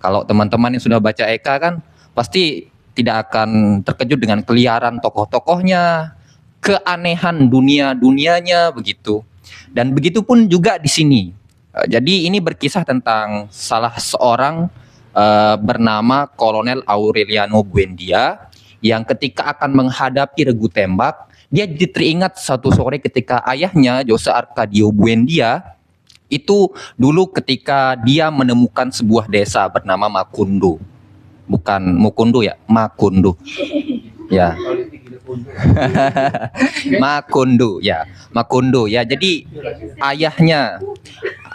Kalau teman-teman yang sudah baca Eka kan pasti tidak akan terkejut dengan keliaran tokoh-tokohnya, keanehan dunianya begitu. Dan begitu pun juga di sini. Jadi ini berkisah tentang salah seorang bernama Kolonel Aureliano Buendia yang ketika akan menghadapi regu tembak, dia teringat satu sore ketika ayahnya Jose Arcadio Buendia itu dulu ketika dia menemukan sebuah desa bernama Macundo. Bukan Mukundo ya, Macundo. Ya. Macundo ya. Jadi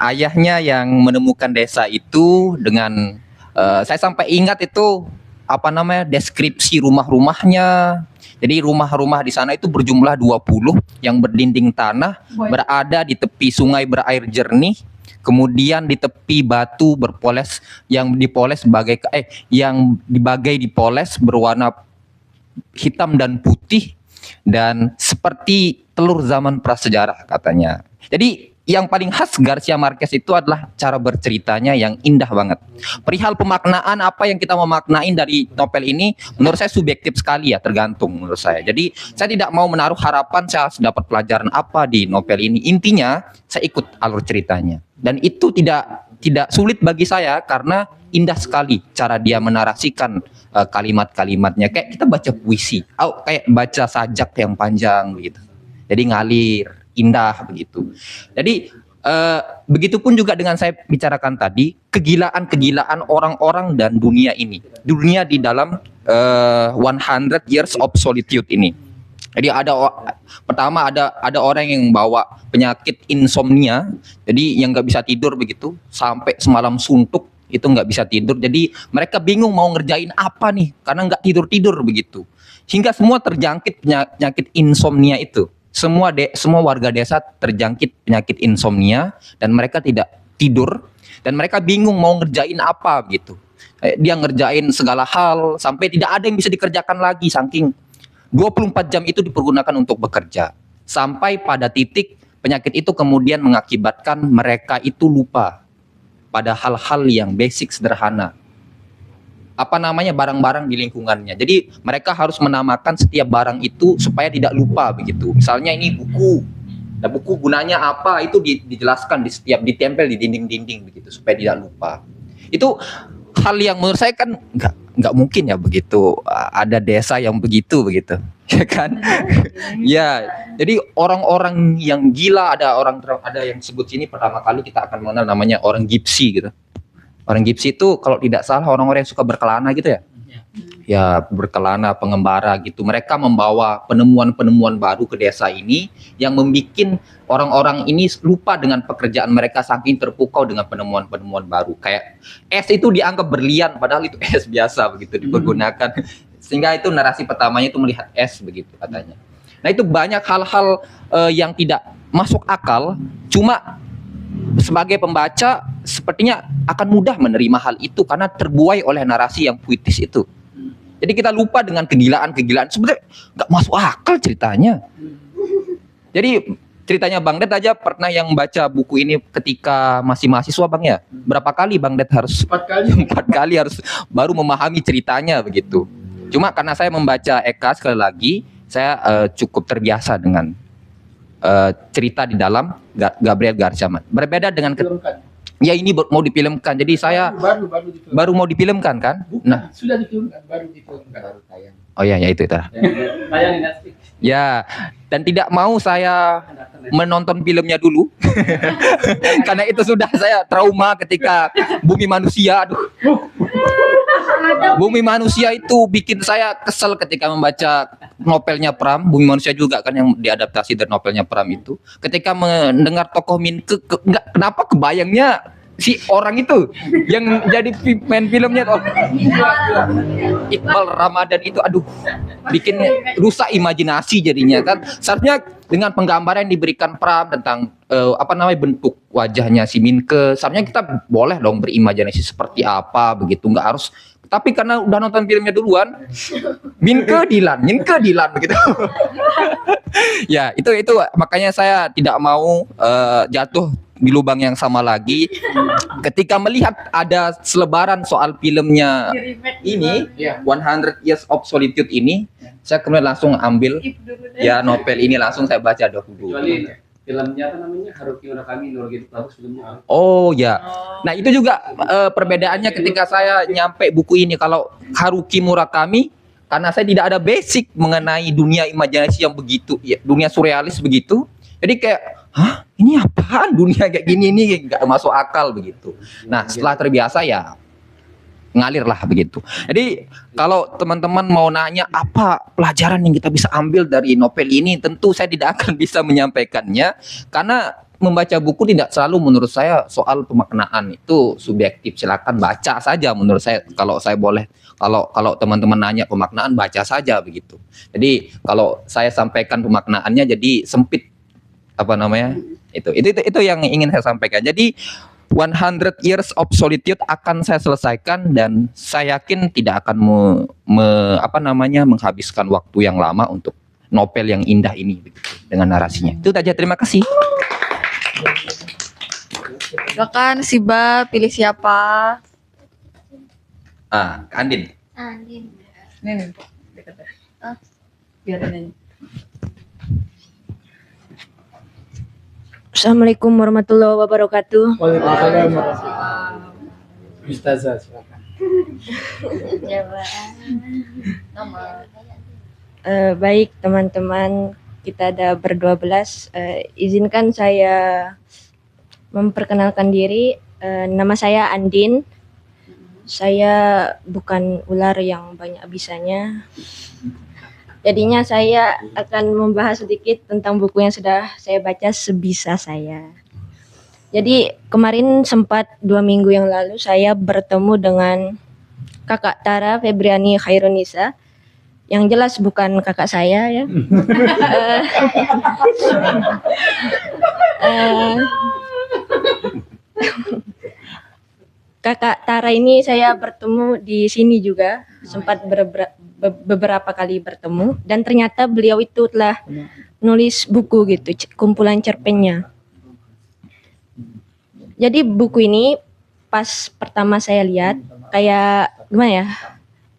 ayahnya yang menemukan desa itu dengan saya sampai ingat itu deskripsi rumah-rumahnya. Jadi rumah-rumah di sana itu berjumlah 20 yang berdinding tanah, berada di tepi sungai berair jernih, kemudian di tepi batu berpoles yang dipoles dipoles berwarna hitam dan putih dan seperti telur zaman prasejarah katanya. Jadi yang paling khas Garcia Marquez itu adalah cara berceritanya yang indah banget. Perihal pemaknaan apa yang kita memaknain dari novel ini, menurut saya subjektif sekali ya, tergantung menurut saya. Jadi saya tidak mau menaruh harapan saya harus dapat pelajaran apa di novel ini. Intinya saya ikut alur ceritanya. Dan itu tidak sulit bagi saya karena indah sekali cara dia menarasikan kalimat-kalimatnya. Kayak kita baca puisi, kayak baca sajak yang panjang begitu. Jadi ngalir, indah begitu. Jadi begitupun juga dengan saya bicarakan tadi, kegilaan orang-orang dan dunia ini. Dunia di dalam 100 Years of Solitude ini. Jadi pertama ada orang yang bawa penyakit insomnia, jadi yang nggak bisa tidur begitu, sampai semalam suntuk itu nggak bisa tidur. Jadi mereka bingung mau ngerjain apa nih, karena nggak tidur begitu. Hingga semua terjangkit penyakit insomnia itu. Semua warga desa terjangkit penyakit insomnia dan mereka tidak tidur dan mereka bingung mau ngerjain apa gitu. Dia ngerjain segala hal sampai tidak ada yang bisa dikerjakan lagi saking 24 jam itu dipergunakan untuk bekerja. Sampai pada titik penyakit itu kemudian mengakibatkan mereka itu lupa pada hal-hal yang basic sederhana. Barang-barang di lingkungannya. Jadi mereka harus menamakan setiap barang itu supaya tidak lupa begitu. Misalnya ini buku. Nah, buku gunanya apa itu dijelaskan ditempel di dinding-dinding begitu supaya tidak lupa. Itu hal yang menurut saya kan nggak mungkin ya begitu. Ada desa yang begitu ya kan? Ya, jadi orang-orang yang gila ada yang sebut sini pertama kali kita akan mengenal namanya orang Gypsy gitu. Orang Gypsy itu kalau tidak salah orang-orang yang suka berkelana gitu ya. Ya, berkelana, pengembara gitu. Mereka membawa penemuan-penemuan baru ke desa ini yang membuat orang-orang ini lupa dengan pekerjaan mereka saking terpukau dengan penemuan-penemuan baru. Kayak es itu dianggap berlian padahal itu es biasa begitu dipergunakan. Sehingga itu narasi pertamanya itu melihat es begitu katanya. Nah, itu banyak hal-hal yang tidak masuk akal, cuma sebagai pembaca sepertinya akan mudah menerima hal itu karena terbuai oleh narasi yang puitis itu. Jadi kita lupa dengan kegilaan-kegilaan sebenarnya nggak masuk akal ceritanya. Jadi ceritanya Bang Det aja pernah yang baca buku ini ketika masih mahasiswa Bang ya. Berapa kali Bang Det harus 4 kali. 4 kali harus baru memahami ceritanya begitu. Cuma karena saya membaca Eka sekali lagi, saya cukup terbiasa dengan cerita di dalam Gabriel Garcia Marquez. Berbeda dengan Difilmkan. ya ini mau difilmkan. Jadi saya baru difilmkan. baru mau difilmkan kan? Bukan, Nah, sudah difilmkan, baru difilmkan. oh ya itu. Tayang di Netflix. Ya, dan tidak mau saya menonton filmnya dulu. Karena itu sudah saya trauma ketika Bumi Manusia. Aduh. Bumi Manusia itu bikin saya kesel ketika membaca novelnya Pram. Bumi Manusia juga kan yang diadaptasi dari novelnya Pram itu. Ketika mendengar tokoh Minke, kenapa kebayangnya si orang itu yang jadi main filmnya tuh Iqbal Ramadan itu, aduh, bikin rusak imajinasi jadinya kan. Seharusnya dengan penggambaran yang diberikan Pram tentang bentuk wajahnya si Minke, seharusnya kita boleh dong berimajinasi seperti apa begitu, nggak harus. Tapi karena udah nonton filmnya duluan, Minke Dilan begitu. Ya itu makanya saya tidak mau jatuh di lubang yang sama lagi. Ketika melihat ada selebaran soal filmnya ini, Ya. 100 Years of Solitude ini, saya kemudian langsung ambil ya novel ini, langsung saya baca dahulu. Kecuali filmnya apa namanya, Haruki Murakami no Logi bagus filmnya. Oh ya, nah itu juga perbedaannya ketika saya nyampe buku ini. Kalau Haruki Murakami, karena saya tidak ada basic mengenai dunia imajinasi yang begitu, ya, dunia surrealis begitu. Jadi kayak, hah, ini apaan dunia kayak gini, ini nggak masuk akal begitu. Nah setelah terbiasa ya ngalir lah begitu. Jadi kalau teman-teman mau nanya apa pelajaran yang kita bisa ambil dari novel ini, tentu saya tidak akan bisa menyampaikannya karena membaca buku tidak selalu menurut saya soal pemaknaan, itu subjektif. Silakan baca saja menurut saya. Kalau saya boleh, kalau teman-teman nanya pemaknaan, baca saja begitu. Jadi kalau saya sampaikan pemaknaannya jadi sempit, apa namanya, itu yang ingin saya sampaikan. Jadi 100 Years of Solitude akan saya selesaikan dan saya yakin tidak akan menghabiskan waktu yang lama untuk novel yang indah ini begitu, dengan narasinya. Itu saja, terima kasih. Silakan Siba, pilih siapa? Andin. Ini nih. Dekat. Biar ini. Assalamualaikum warahmatullahi wabarakatuh. Waalaikumsalam. Ustazah, silakan. Baik teman-teman, kita ada ber-12. Izinkan saya memperkenalkan diri. Nama saya Andin. Saya bukan ular yang banyak bisanya. Jadinya saya akan membahas sedikit tentang buku yang sudah saya baca sebisa saya. Jadi kemarin sempat 2 minggu yang lalu saya bertemu dengan kakak Tara Febriani Khairunisa. Yang jelas bukan kakak saya ya. Kakak Tara ini saya bertemu di sini juga, sempat beberapa kali bertemu, dan ternyata beliau itu telah nulis buku gitu, kumpulan cerpennya. Jadi buku ini pas pertama saya lihat kayak gimana ya,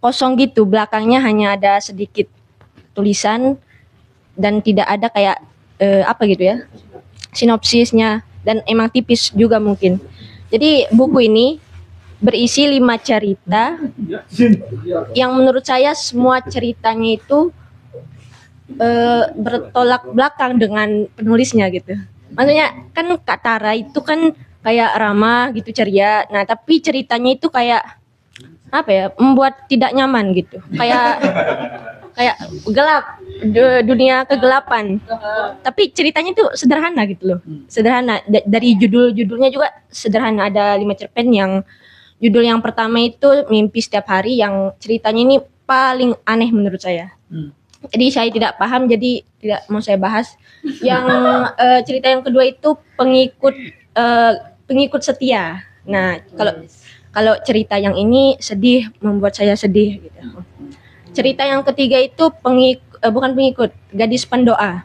kosong gitu, belakangnya hanya ada sedikit tulisan dan tidak ada kayak apa gitu ya, sinopsisnya, dan emang tipis juga mungkin. Jadi buku ini berisi 5 cerita yang menurut saya semua ceritanya itu bertolak belakang dengan penulisnya gitu. Maksudnya kan Kak Tara itu kan kayak ramah gitu, ceria. Nah tapi ceritanya itu kayak apa ya, membuat tidak nyaman gitu. Kayak gelap, dunia kegelapan. Tapi ceritanya itu sederhana gitu loh. Sederhana. Dari judulnya juga sederhana. Ada 5 cerpen yang judul yang pertama itu Mimpi Setiap Hari, yang ceritanya ini paling aneh menurut saya. Jadi saya tidak paham, jadi tidak mau saya bahas. Yang cerita yang kedua itu pengikut setia. Nah, kalau cerita yang ini sedih, membuat saya sedih gitu. cerita yang ketiga itu bukan pengikut, gadis pendoa.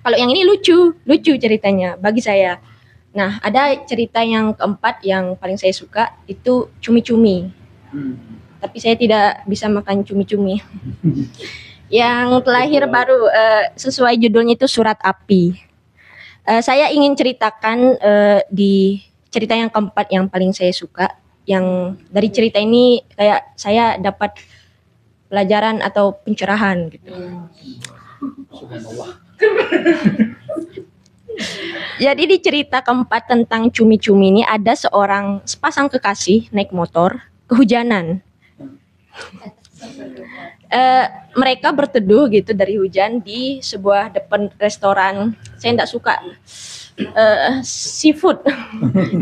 Kalau yang ini lucu ceritanya bagi saya. Nah, ada cerita yang keempat yang paling saya suka itu cumi-cumi. Tapi saya tidak bisa makan cumi-cumi. Yang terakhir baru sesuai judulnya itu Surat Api. Saya ingin ceritakan di cerita yang keempat yang paling saya suka. Yang dari cerita ini kayak saya dapat pelajaran atau pencerahan gitu. Jadi di cerita keempat tentang cumi-cumi ini ada sepasang kekasih naik motor kehujanan. Mereka berteduh gitu dari hujan di sebuah depan restoran. Saya tidak suka seafood.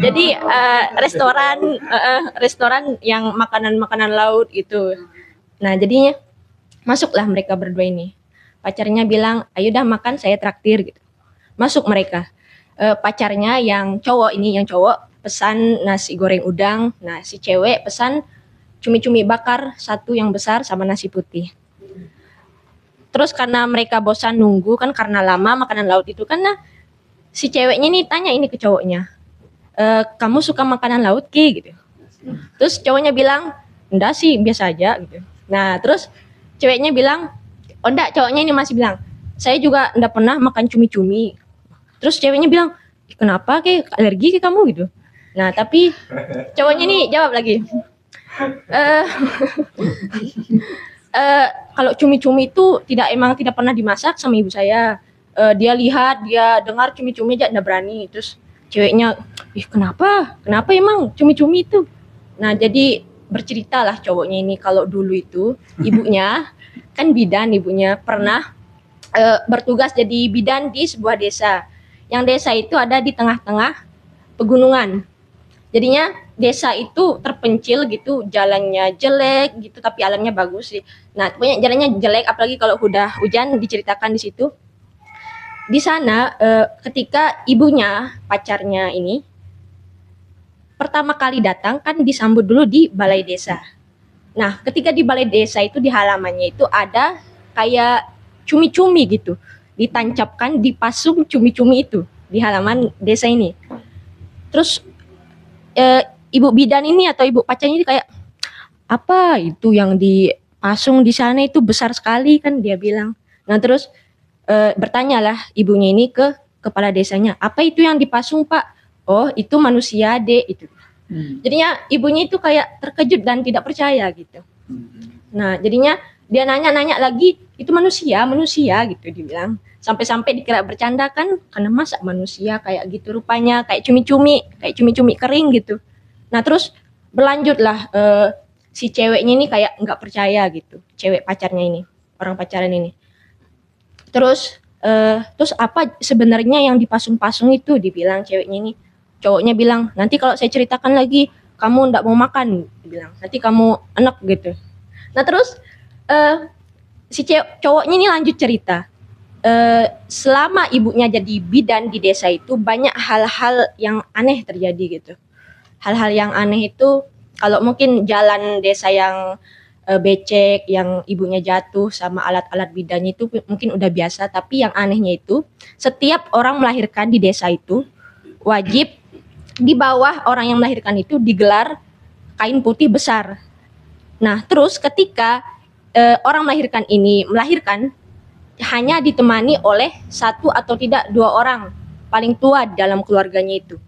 Jadi restoran yang makanan laut gitu. Nah, jadinya masuklah mereka berdua ini. Pacarnya bilang, "Ayo dah makan, saya traktir." Gitu. Masuk mereka. Pacarnya yang cowok pesan nasi goreng udang. Nah, si cewek pesan cumi-cumi bakar satu yang besar sama nasi putih. Terus karena mereka bosan nunggu kan karena lama makanan laut itu kan, nah si ceweknya nih tanya ini ke cowoknya, "Kamu suka makanan laut Ki?" gitu. Terus cowoknya bilang, "Enggak sih, biasa aja." gitu. Nah, terus ceweknya bilang, "Oh enggak," cowoknya ini masih bilang, "Saya juga enggak pernah makan cumi-cumi." Terus ceweknya bilang, "Kenapa Ki? Alergi ke kamu?" gitu. Nah, tapi cowoknya ini jawab lagi, kalau cumi-cumi itu emang tidak pernah dimasak sama ibu saya. Dia dengar cumi-cumi aja enggak berani. Terus ceweknya, kenapa emang cumi-cumi itu?" Nah, jadi berceritalah cowoknya ini kalau dulu itu ibunya kan bidan, ibunya pernah bertugas jadi bidan di sebuah desa. Yang desa itu ada di tengah-tengah pegunungan. Jadinya desa itu terpencil gitu, jalannya jelek gitu, tapi alamnya bagus sih. Nah, pokoknya jalannya jelek, apalagi kalau udah hujan, diceritakan di situ. Di sana ketika ibunya, pacarnya ini pertama kali datang kan disambut dulu di balai desa. Nah, ketika di balai desa itu di halamannya itu ada kayak cumi-cumi gitu, ditancapkan, dipasung cumi-cumi itu di halaman desa ini. Terus ibu bidan ini atau ibu pacarnya ini kayak, "Apa itu yang dipasung di sana itu besar sekali," kan dia bilang. Nah, terus bertanyalah ibunya ini ke kepala desanya, "Apa itu yang dipasung, Pak?" "Oh, itu manusia, Dek." Itu. Jadinya ibunya itu kayak terkejut dan tidak percaya gitu. Nah, jadinya dia nanya-nanya lagi, "Itu manusia gitu," dibilang. Sampai-sampai dikira bercanda kan, karena masa manusia kayak gitu rupanya, kayak cumi-cumi kering gitu. Nah, terus berlanjutlah si ceweknya ini kayak nggak percaya gitu, cewek pacarnya ini, orang pacaran ini. Terus apa sebenarnya yang dipasung-pasung itu, dibilang ceweknya ini. Cowoknya bilang, "Nanti kalau saya ceritakan lagi, kamu nggak mau makan," dibilang. "Nanti kamu enek," gitu. Nah, terus si cowoknya ini lanjut cerita. Selama ibunya jadi bidan di desa itu banyak hal-hal yang aneh terjadi gitu. Hal-hal yang aneh itu kalau mungkin jalan desa yang becek, yang ibunya jatuh sama alat-alat bidannya itu mungkin udah biasa, tapi yang anehnya itu setiap orang melahirkan di desa itu wajib di bawah orang yang melahirkan itu digelar kain putih besar. Nah, terus ketika orang melahirkan hanya ditemani oleh satu atau tidak dua orang paling tua dalam keluarganya itu.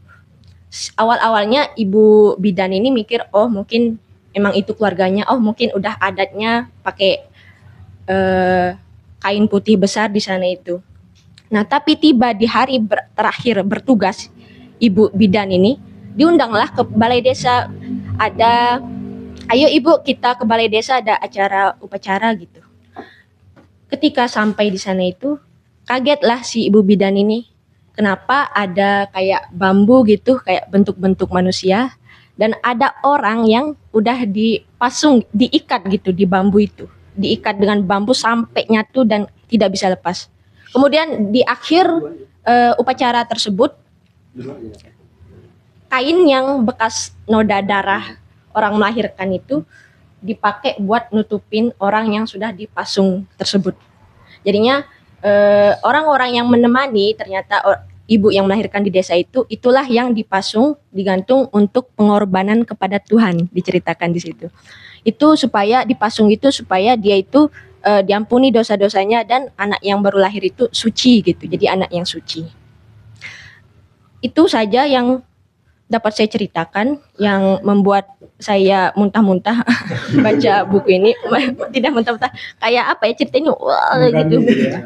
Awal-awalnya ibu bidan ini mikir, oh mungkin emang itu keluarganya, oh mungkin udah adatnya pakai kain putih besar di sana itu. Nah, tapi tiba di hari terakhir bertugas ibu bidan ini, diundanglah ke balai desa. Ayo ibu, kita ke balai desa, ada acara upacara gitu. Ketika sampai di sana itu, kagetlah si ibu bidan ini. Kenapa ada kayak bambu gitu, kayak bentuk-bentuk manusia, dan ada orang yang udah diikat gitu di bambu itu. Diikat dengan bambu sampai nyatu dan tidak bisa lepas. Kemudian di akhir upacara tersebut, kain yang bekas noda darah orang melahirkan itu dipakai buat nutupin orang yang sudah dipasung tersebut. Jadinya orang-orang yang menemani ternyata ibu yang melahirkan di desa itu, itulah yang dipasung, digantung untuk pengorbanan kepada Tuhan, diceritakan di situ. Itu supaya dipasung itu supaya dia itu diampuni dosa-dosanya dan anak yang baru lahir itu suci gitu. Jadi anak yang suci. Itu saja yang dapat saya ceritakan yang membuat saya muntah-muntah baca buku ini. Tidak muntah-muntah, kayak apa ya ceritanya, wah gitu.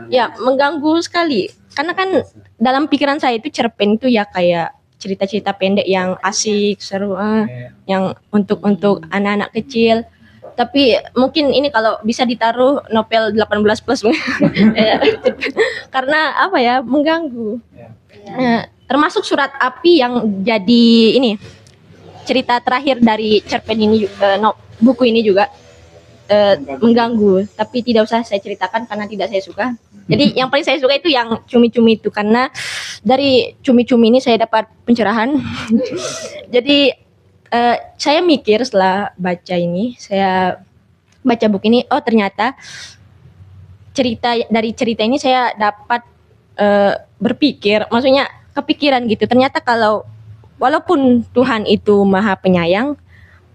Ya, mengganggu sekali. Karena kan dalam pikiran saya itu cerpen itu ya kayak cerita-cerita pendek yang asik, seru, yang untuk anak-anak kecil. Tapi mungkin ini kalau bisa ditaruh novel 18 plus karena apa ya, mengganggu. Termasuk Surat Api yang jadi ini cerita terakhir dari cerpen ini, buku ini juga mengganggu. Tapi tidak usah saya ceritakan karena tidak saya suka. Jadi yang paling saya suka itu yang cumi-cumi itu, karena dari cumi-cumi ini saya dapat pencerahan. Jadi saya mikir setelah baca ini, saya baca buku ini, oh ternyata dari cerita ini saya dapat berpikir, maksudnya kepikiran gitu. Ternyata kalau walaupun Tuhan itu Maha Penyayang,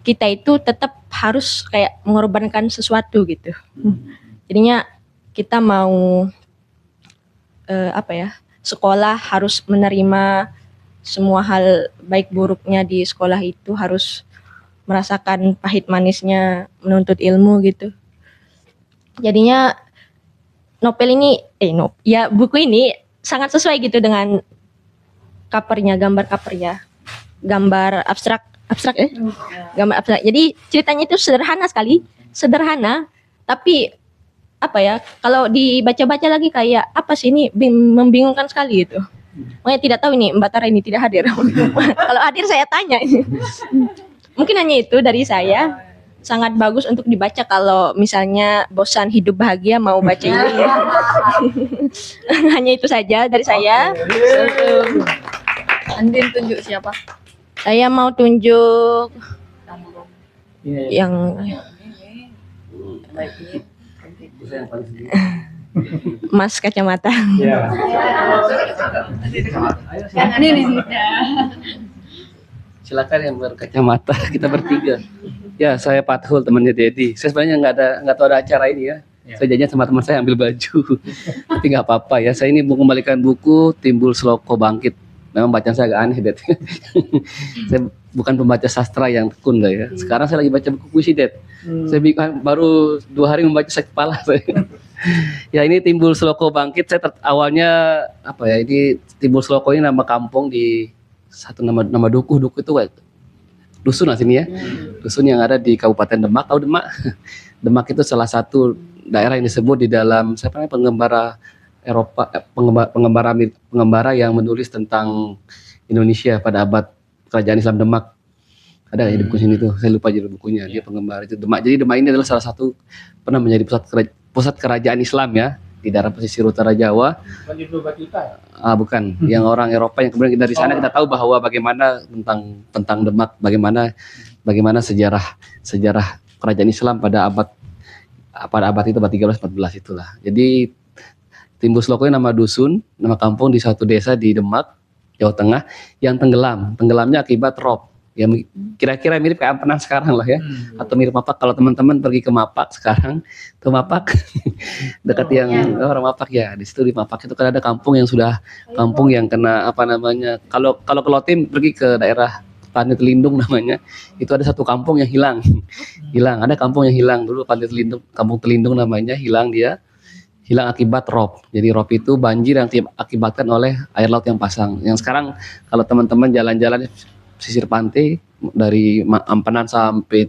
kita itu tetap harus kayak mengorbankan sesuatu gitu. Jadinya kita mau sekolah harus menerima semua hal baik buruknya di sekolah itu, harus merasakan pahit manisnya menuntut ilmu gitu. Jadinya buku ini sangat sesuai gitu dengan covernya, gambar covernya, gambar abstrak gambar abstrak. Jadi ceritanya itu sederhana sekali, sederhana, tapi kalau dibaca-baca lagi kayak apa sih ini, membingungkan sekali gitu. Makanya tidak tahu ini Mbak Tara ini tidak hadir. Kalau hadir saya tanya. Mungkin hanya itu dari saya. Sangat bagus untuk dibaca kalau misalnya bosan hidup bahagia mau baca ini. Hanya itu saja dari saya. Andin tunjuk siapa? Saya mau tunjuk yang Mas kacamata. Silakan yang berkacamata, kita bertiga. Ya, saya Pathul, temannya Dedi. Saya sebenarnya nggak tahu ada acara ini ya. Saya janjian sama teman saya ambil baju, tapi nggak apa-apa ya. Saya ini mau kembalikan buku Timbul Sloko Bangkit. Memang bacaan saya agak aneh, Det. Saya bukan pembaca sastra yang tekun lah ya. Sekarang saya lagi baca buku puisi, Det. Saya baru 2 hari membaca sakit kepala saya. Ya, ini Timbul Sloko Bangkit. Saya awalnya ini Timbul Sloko ini nama kampung di satu nama duku itu dusun sini ya. Dusun yang ada di Kabupaten Demak. Tahu Demak? Demak itu salah satu daerah yang disebut di dalam pengembara Eropa, pengembara yang menulis tentang Indonesia pada abad Kerajaan Islam Demak. Ada di buku sini tuh, saya lupa judul bukunya. Dia pengembara itu Demak. Jadi Demak ini adalah salah satu pernah menjadi pusat kerajaan Islam ya di daerah pesisir utara Jawa. Bukan, yang orang Eropa yang kemudian dari sana kita tahu bahwa bagaimana tentang Demak, bagaimana sejarah kerajaan Islam pada abad itu, abad 13 14 itulah. Jadi Timbul Sloko ini nama dusun, nama kampung di satu desa di Demak, Jawa Tengah yang tenggelamnya akibat rob. Ya kira-kira mirip kayak Ampenan sekarang lah ya, atau mirip Mapak. Kalau teman-teman pergi ke Mapak sekarang, ke Mapak dekat orang Mapak ya, di situ di Mapak itu kan ada kampung yang kena kalau ke Lotim pergi ke daerah Pantai Telindung namanya, itu ada satu kampung yang hilang, ada kampung yang hilang dulu, Pantai Telindung, kampung Telindung namanya, hilang akibat rob. Jadi rob itu banjir yang diakibatkan oleh air laut yang pasang. Yang sekarang kalau teman-teman jalan-jalan sisir pantai dari Ampenan sampai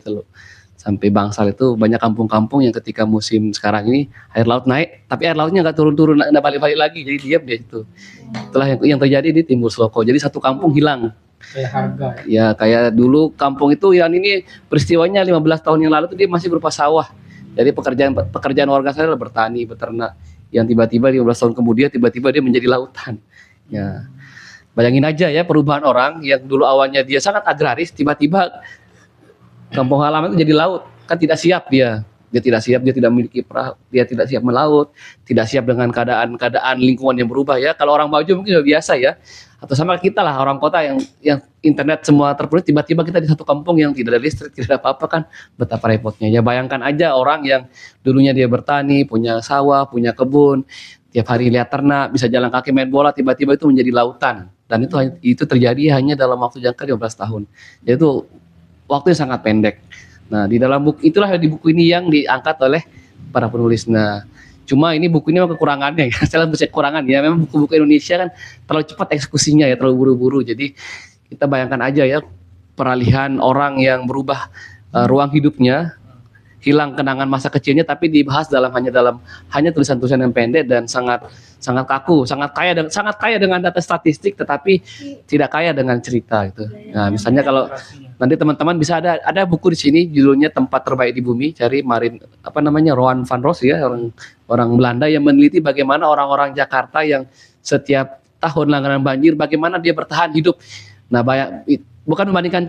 Bangsal itu banyak kampung-kampung yang ketika musim sekarang ini air laut naik, tapi air lautnya nggak turun-turun, nggak balik-balik lagi, jadi diam dia itu. Itulah yang terjadi di Timbul Sloko. Jadi satu kampung hilang. Kayak harga. Ya kayak dulu kampung itu yang ini peristiwanya 15 tahun yang lalu itu dia masih berupa sawah. Jadi pekerjaan warga saya adalah bertani, beternak. Yang tiba-tiba 15 tahun kemudian tiba-tiba dia menjadi lautan. Ya. Bayangin aja ya perubahan orang yang dulu awalnya dia sangat agraris, tiba-tiba kampung halaman itu jadi laut. kan tidak siap dia tidak siap, dia tidak memiliki perahu, dia tidak siap melaut, tidak siap dengan keadaan lingkungan yang berubah ya. Kalau orang Bajo mungkin sudah biasa ya, atau sama kita lah orang kota yang internet semua terpenuhi, tiba-tiba kita di satu kampung yang tidak ada listrik, tidak ada apa-apa, kan betapa repotnya ya. Bayangkan aja orang yang dulunya dia bertani, punya sawah, punya kebun, tiap hari lihat ternak, bisa jalan kaki main bola, tiba-tiba itu menjadi lautan, dan itu terjadi hanya dalam waktu jangka 15 tahun. Jadi itu waktu yang sangat pendek. Nah, di dalam buku itulah, di buku ini yang diangkat oleh para penulis. Nah, cuma ini buku ini memang kekurangannya ya. Saya baca kekurangan ya. Memang buku-buku Indonesia kan terlalu cepat eksekusinya ya, terlalu buru-buru. Jadi kita bayangkan aja ya, peralihan orang yang berubah ruang hidupnya, hilang kenangan masa kecilnya, tapi dibahas hanya tulisan-tulisan yang pendek dan sangat kaku, sangat kaya dengan data statistik, tetapi tidak kaya dengan cerita itu. Nah, misalnya kalau nanti teman-teman bisa ada buku di sini judulnya Tempat Terbaik di Bumi, cari Roan van Ros ya, orang Belanda yang meneliti bagaimana orang-orang Jakarta yang setiap tahun langganan banjir, bagaimana dia bertahan hidup. Nah, bukan membandingkan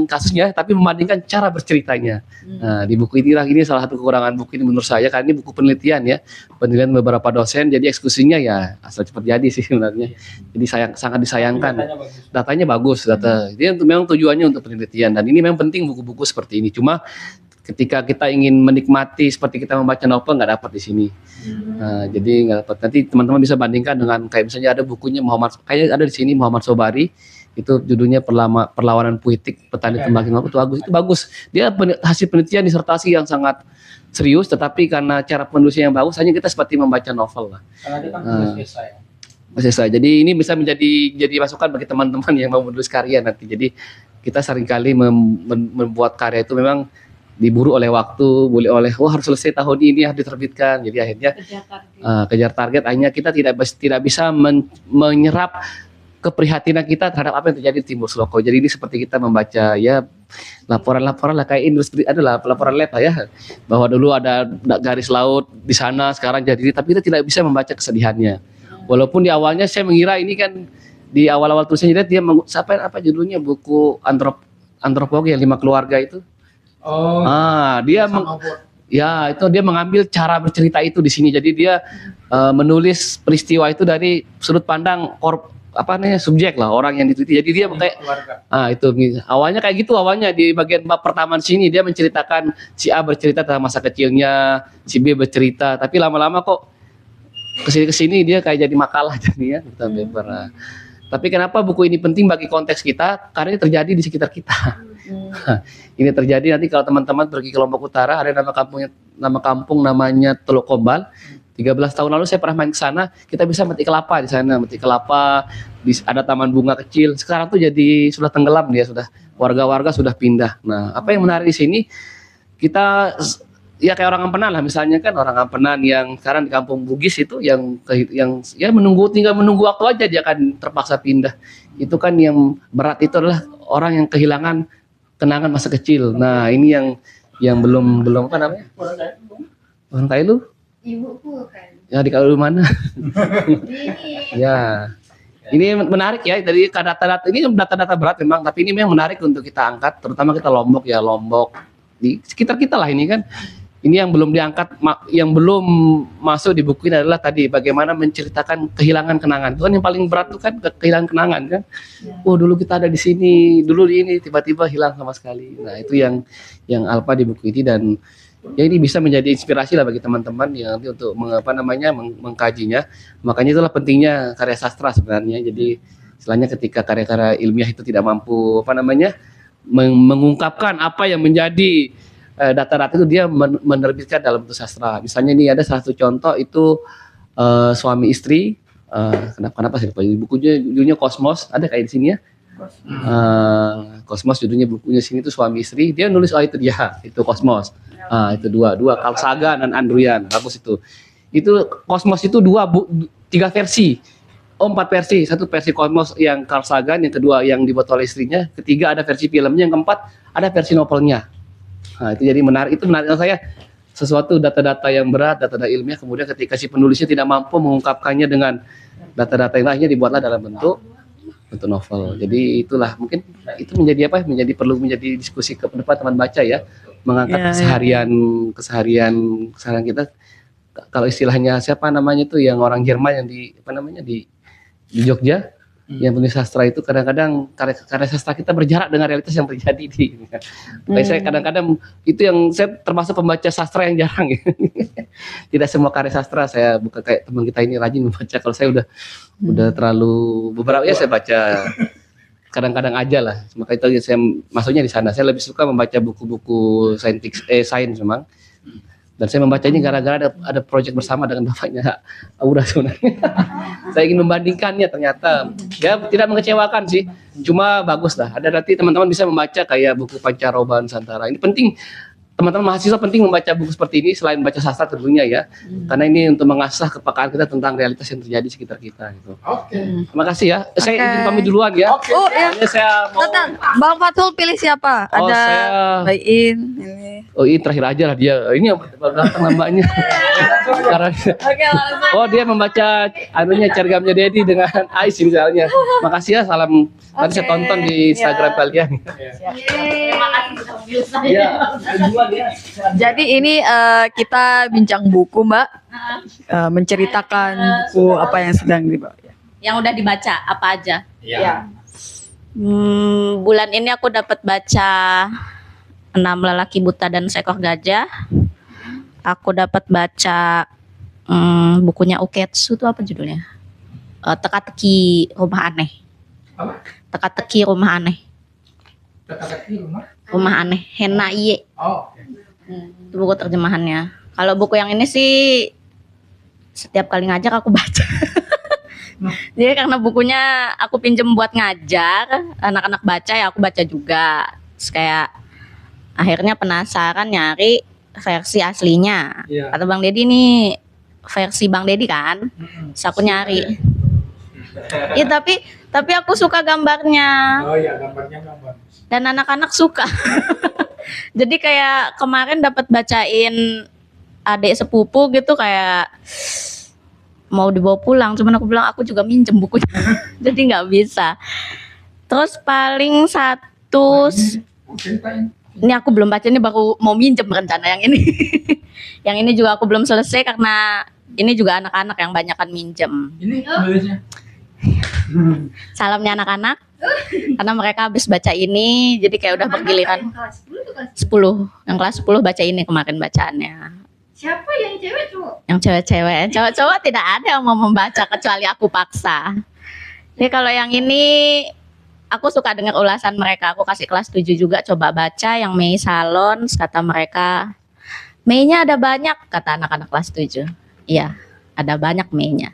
kasusnya, tapi membandingkan cara berceritanya. Nah, di buku ini salah satu kekurangan buku ini menurut saya, karena ini buku penelitian ya, penelitian beberapa dosen, jadi eksekusinya ya asal cepat jadi sih sebenarnya. Jadi sangat disayangkan. Datanya bagus, Jadi memang tujuannya untuk penelitian, dan ini memang penting buku-buku seperti ini. Cuma ketika kita ingin menikmati seperti kita membaca novel, nggak dapat di sini. Nah, jadi nggak dapat. Nanti teman-teman bisa bandingkan dengan kayak misalnya ada bukunya kayak ada di sini Muhammad Sobari. Itu judulnya Perlawanan Puitik Petani Tembakau, itu bagus. Dia hasil penelitian disertasi yang sangat serius, tetapi karena cara penulisnya yang bagus, hanya kita seperti membaca novel lah. Karena dia kan tulis esai. Jadi ini bisa jadi masukan bagi teman-teman yang mau menulis karya nanti. Jadi kita seringkali membuat karya itu memang diburu oleh waktu, harus selesai tahun ini, harus diterbitkan. Jadi akhirnya kejar target. Akhirnya kita tidak bisa menyerap keprihatinan kita terhadap apa yang terjadi di Timur Sloko. Jadi ini seperti kita membaca ya laporan-laporan lah kayak industri, adalah laporan lab lah ya, bahwa dulu ada garis laut di sana, sekarang jadi, tapi kita tidak bisa membaca kesedihannya. Walaupun di awalnya saya mengira ini kan di awal-awal tulisannya dia apa judulnya, buku antropologi yang 5 keluarga itu. Dia mengambil cara bercerita itu di sini. Jadi dia menulis peristiwa itu dari sudut pandang subjek lah, orang yang diteliti. Jadi dia kayak itu awalnya kayak gitu, di bagian bab pertama di sini dia menceritakan si A bercerita tentang masa kecilnya, si B bercerita, tapi lama-lama kok kesini dia kayak jadi makalah jadi ya, paper. Tapi kenapa buku ini penting bagi konteks kita? Karena ini terjadi di sekitar kita. Ini terjadi nanti kalau teman-teman pergi ke Lombok Utara, ada nama kampung namanya Teluk Kombal. 13 tahun lalu saya pernah main ke sana, kita bisa metik kelapa di sana, ada taman bunga kecil. Sekarang tuh sudah tenggelam dia, warga-warga sudah pindah. Nah, apa yang menarik di sini, kita ya kayak orang Ampenan lah misalnya kan, orang Ampenan yang sekarang di Kampung Bugis itu yang ya tinggal menunggu waktu aja dia akan terpaksa pindah. Itu kan yang berat itu adalah orang yang kehilangan kenangan masa kecil. Nah, ini yang belum apa namanya? Orang Thailand? Ibuku kan. Ya di kalau mana? Ini. Ya. Ini menarik ya, dari data-data ini data-data berat memang, tapi ini memang menarik untuk kita angkat, terutama kita Lombok di sekitar kita lah ini kan. Ini yang belum diangkat, yang belum masuk di buku ini adalah tadi bagaimana menceritakan kehilangan kenangan. Itu kan yang paling berat tuh kan, kehilangan kenangan kan. Dulu kita ada di sini, dulu di ini, tiba-tiba hilang sama sekali. Nah, itu yang alfa di buku ini, dan ya ini bisa menjadi inspirasi lah bagi teman-teman yang nanti untuk mengkajinya. Makanya itulah pentingnya karya sastra sebenarnya. Jadi istilahnya ketika karya-karya ilmiah itu tidak mampu mengungkapkan apa yang menjadi data-data itu, dia menerbitkan dalam bentuk sastra. Misalnya ini ada salah satu contoh itu suami istri. Kenapa sih bukunya judulnya Kosmos, ada kayak di sini ya. Kosmos judulnya bukunya sini itu suami istri. Dia nulis itu dia, itu Kosmos. Itu dua Carl Sagan dan Andrian, bagus itu. Itu Kosmos itu 3 versi. 4 versi. Satu versi Kosmos yang Carl Sagan, yang kedua yang dibuat oleh istrinya, ketiga ada versi filmnya, yang keempat ada versi novelnya. Nah, itu jadi menarik. Itu menarik saya, sesuatu data-data yang berat, data-data ilmiah, kemudian ketika si penulisnya tidak mampu mengungkapkannya dengan data-data yang lainnya, dibuatlah dalam bentuk novel. Jadi itulah mungkin itu menjadi perlu menjadi diskusi ke depan teman baca ya. mengangkat Ya, ya. keseharian kita. Kalau istilahnya siapa namanya tuh yang orang Jerman yang di apa namanya di Jogja yang penulis sastra itu kadang-kadang karya sastra kita berjarak dengan realitas yang terjadi di. Makanya saya kadang-kadang itu yang saya termasuk pembaca sastra yang jarang ya. Tidak semua karya sastra saya bukan kayak teman kita ini rajin membaca. Kalau saya udah terlalu beberapa ya saya baca kadang-kadang aja lah. Maka itu saya masuknya di sana. Saya lebih suka membaca buku-buku sains memang. Dan saya membaca ini gara-gara ada proyek bersama dengan bapaknya Aura sebenarnya. Saya ingin membandingkannya, ternyata ya tidak mengecewakan sih. Cuma bagus lah. Ada nanti teman-teman bisa membaca kayak buku Pancaroba Nusantara. Ini penting. Teman-teman mahasiswa penting membaca buku seperti ini selain baca sastra tentunya ya. Karena ini untuk mengasah kepekaan kita tentang realitas yang terjadi di sekitar kita gitu. Terima kasih ya. Saya izin pamit duluan ya. Oh ya. Soalnya saya mau Bang Fatul pilih siapa? Oh, Ada saya- Bayin ini. Oh ini terakhir aja lah dia. Ini yang baru datang lambanya. Karena Oke, langsung. oh dia membaca anunya Cergamnya Dedi dengan Ais misalnya. Makasih ya, salam. Tadi saya tonton di Instagram kalian. Iya. Jadi ini kita bincang buku, Mbak. Menceritakan buku apa yang sedang dibaca. Yang udah dibaca apa aja? Ya. Bulan ini aku dapat baca 6 Lelaki Buta dan Seekor Gajah. Aku dapat baca bukunya Uketsu itu apa judulnya? Teka-teki Rumah Aneh. Teka-teki Rumah Aneh. Rumah Aneh. Hena Iye. Itu buku terjemahannya. Kalau buku yang ini sih setiap kali ngajar aku baca. Jadi karena bukunya aku pinjem buat ngajar anak-anak baca ya aku baca juga. Terus kayak akhirnya penasaran nyari versi aslinya. Iya. Kata Bang Dedi nih versi Bang Dedi kan. Terus aku nyari. Iya tapi aku suka gambarnya Oh iya, gambarnya gambar. dan anak-anak suka. Jadi kayak kemarin dapat bacain adik sepupu gitu kayak mau dibawa pulang, cuman aku bilang aku juga minjem bukunya. Jadi nggak bisa. Terus paling satu ini aku belum baca, ini baru mau minjem rencana yang ini. Yang ini juga aku belum selesai karena ini juga anak-anak yang banyakan minjem. Ini nulisnya. Salamnya anak-anak. Karena mereka habis baca ini jadi kayak udah bergiliran. Kelas 10 tuh kelas 10. Yang kelas 10 baca ini kemarin bacaannya. Siapa yang cewek cowok? Yang cewek-cewek, cowok-cowok tidak ada yang mau membaca kecuali aku paksa. Jadi kalau yang ini aku suka dengar ulasan mereka. Aku kasih kelas 7 juga coba baca yang Mei Salon, kata mereka Mei-nya ada banyak, kata anak-anak kelas 7. Iya, ada banyak Mei-nya.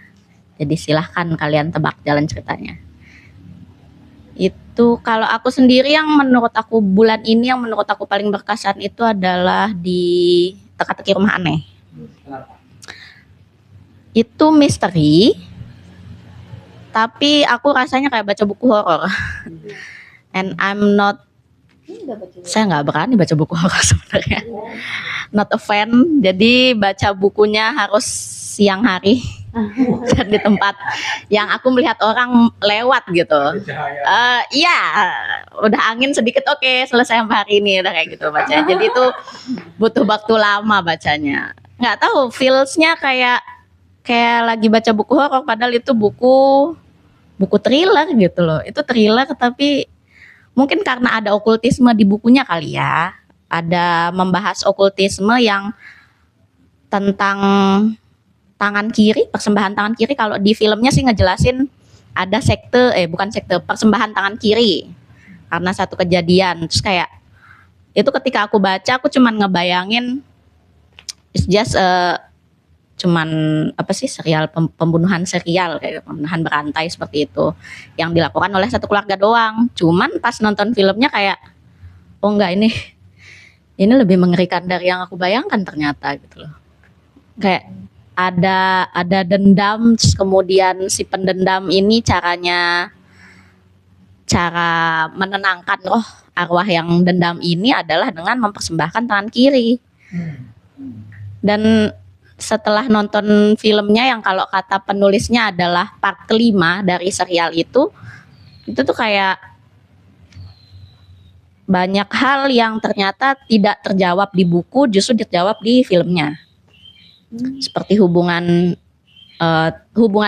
Jadi silahkan kalian tebak jalan ceritanya. Itu kalau aku sendiri yang menurut aku bulan ini yang menurut aku paling berkesan itu adalah di Teka-teki Rumah Aneh. Itu misteri, tapi aku rasanya kayak baca buku horor. And I'm not, saya nggak berani baca buku horor sebenarnya. Not a fan. Jadi baca bukunya harus siang hari dan di tempat yang aku melihat orang lewat gitu. Iya, udah angin sedikit oke, selesai sampai hari ini udah kayak gitu bacanya. Jadi itu butuh waktu lama bacanya. Nggak tahu, feelsnya kayak lagi baca buku horor padahal itu buku thriller gitu loh. Itu thriller tapi mungkin karena ada okultisme di bukunya kali ya. Ada membahas okultisme yang tentang tangan kiri, persembahan tangan kiri. Kalau di filmnya sih ngejelasin ada bukan sekte, persembahan tangan kiri karena satu kejadian. Terus kayak itu ketika aku baca aku cuman ngebayangin it's just cuman apa sih serial pembunuhan serial kayak pembunuhan berantai seperti itu yang dilakukan oleh satu keluarga doang. Cuman pas nonton filmnya kayak oh enggak, ini lebih mengerikan dari yang aku bayangkan ternyata gitu loh. Kayak ada dendam, terus kemudian si pendendam ini cara menenangkan roh arwah yang dendam ini adalah dengan mempersembahkan tangan kiri. Dan setelah nonton filmnya yang kalau kata penulisnya adalah part kelima dari serial itu tuh kayak banyak hal yang ternyata tidak terjawab di buku justru terjawab di filmnya. Seperti hubungan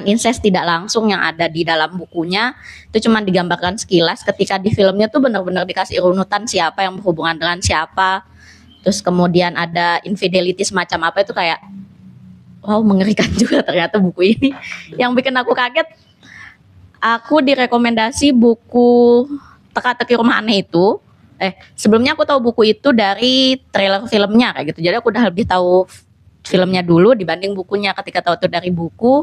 incest tidak langsung yang ada di dalam bukunya itu cuma digambarkan sekilas, ketika di filmnya tuh benar-benar dikasih runutan siapa yang berhubungan dengan siapa, terus kemudian ada infidelity semacam apa, itu kayak wow, mengerikan juga ternyata buku ini. Yang bikin aku kaget, aku direkomendasi buku Teka-teki Rumah Aneh itu, sebelumnya aku tahu buku itu dari trailer filmnya kayak gitu, jadi aku udah lebih tahu filmnya dulu dibanding bukunya. Ketika tahu itu dari buku,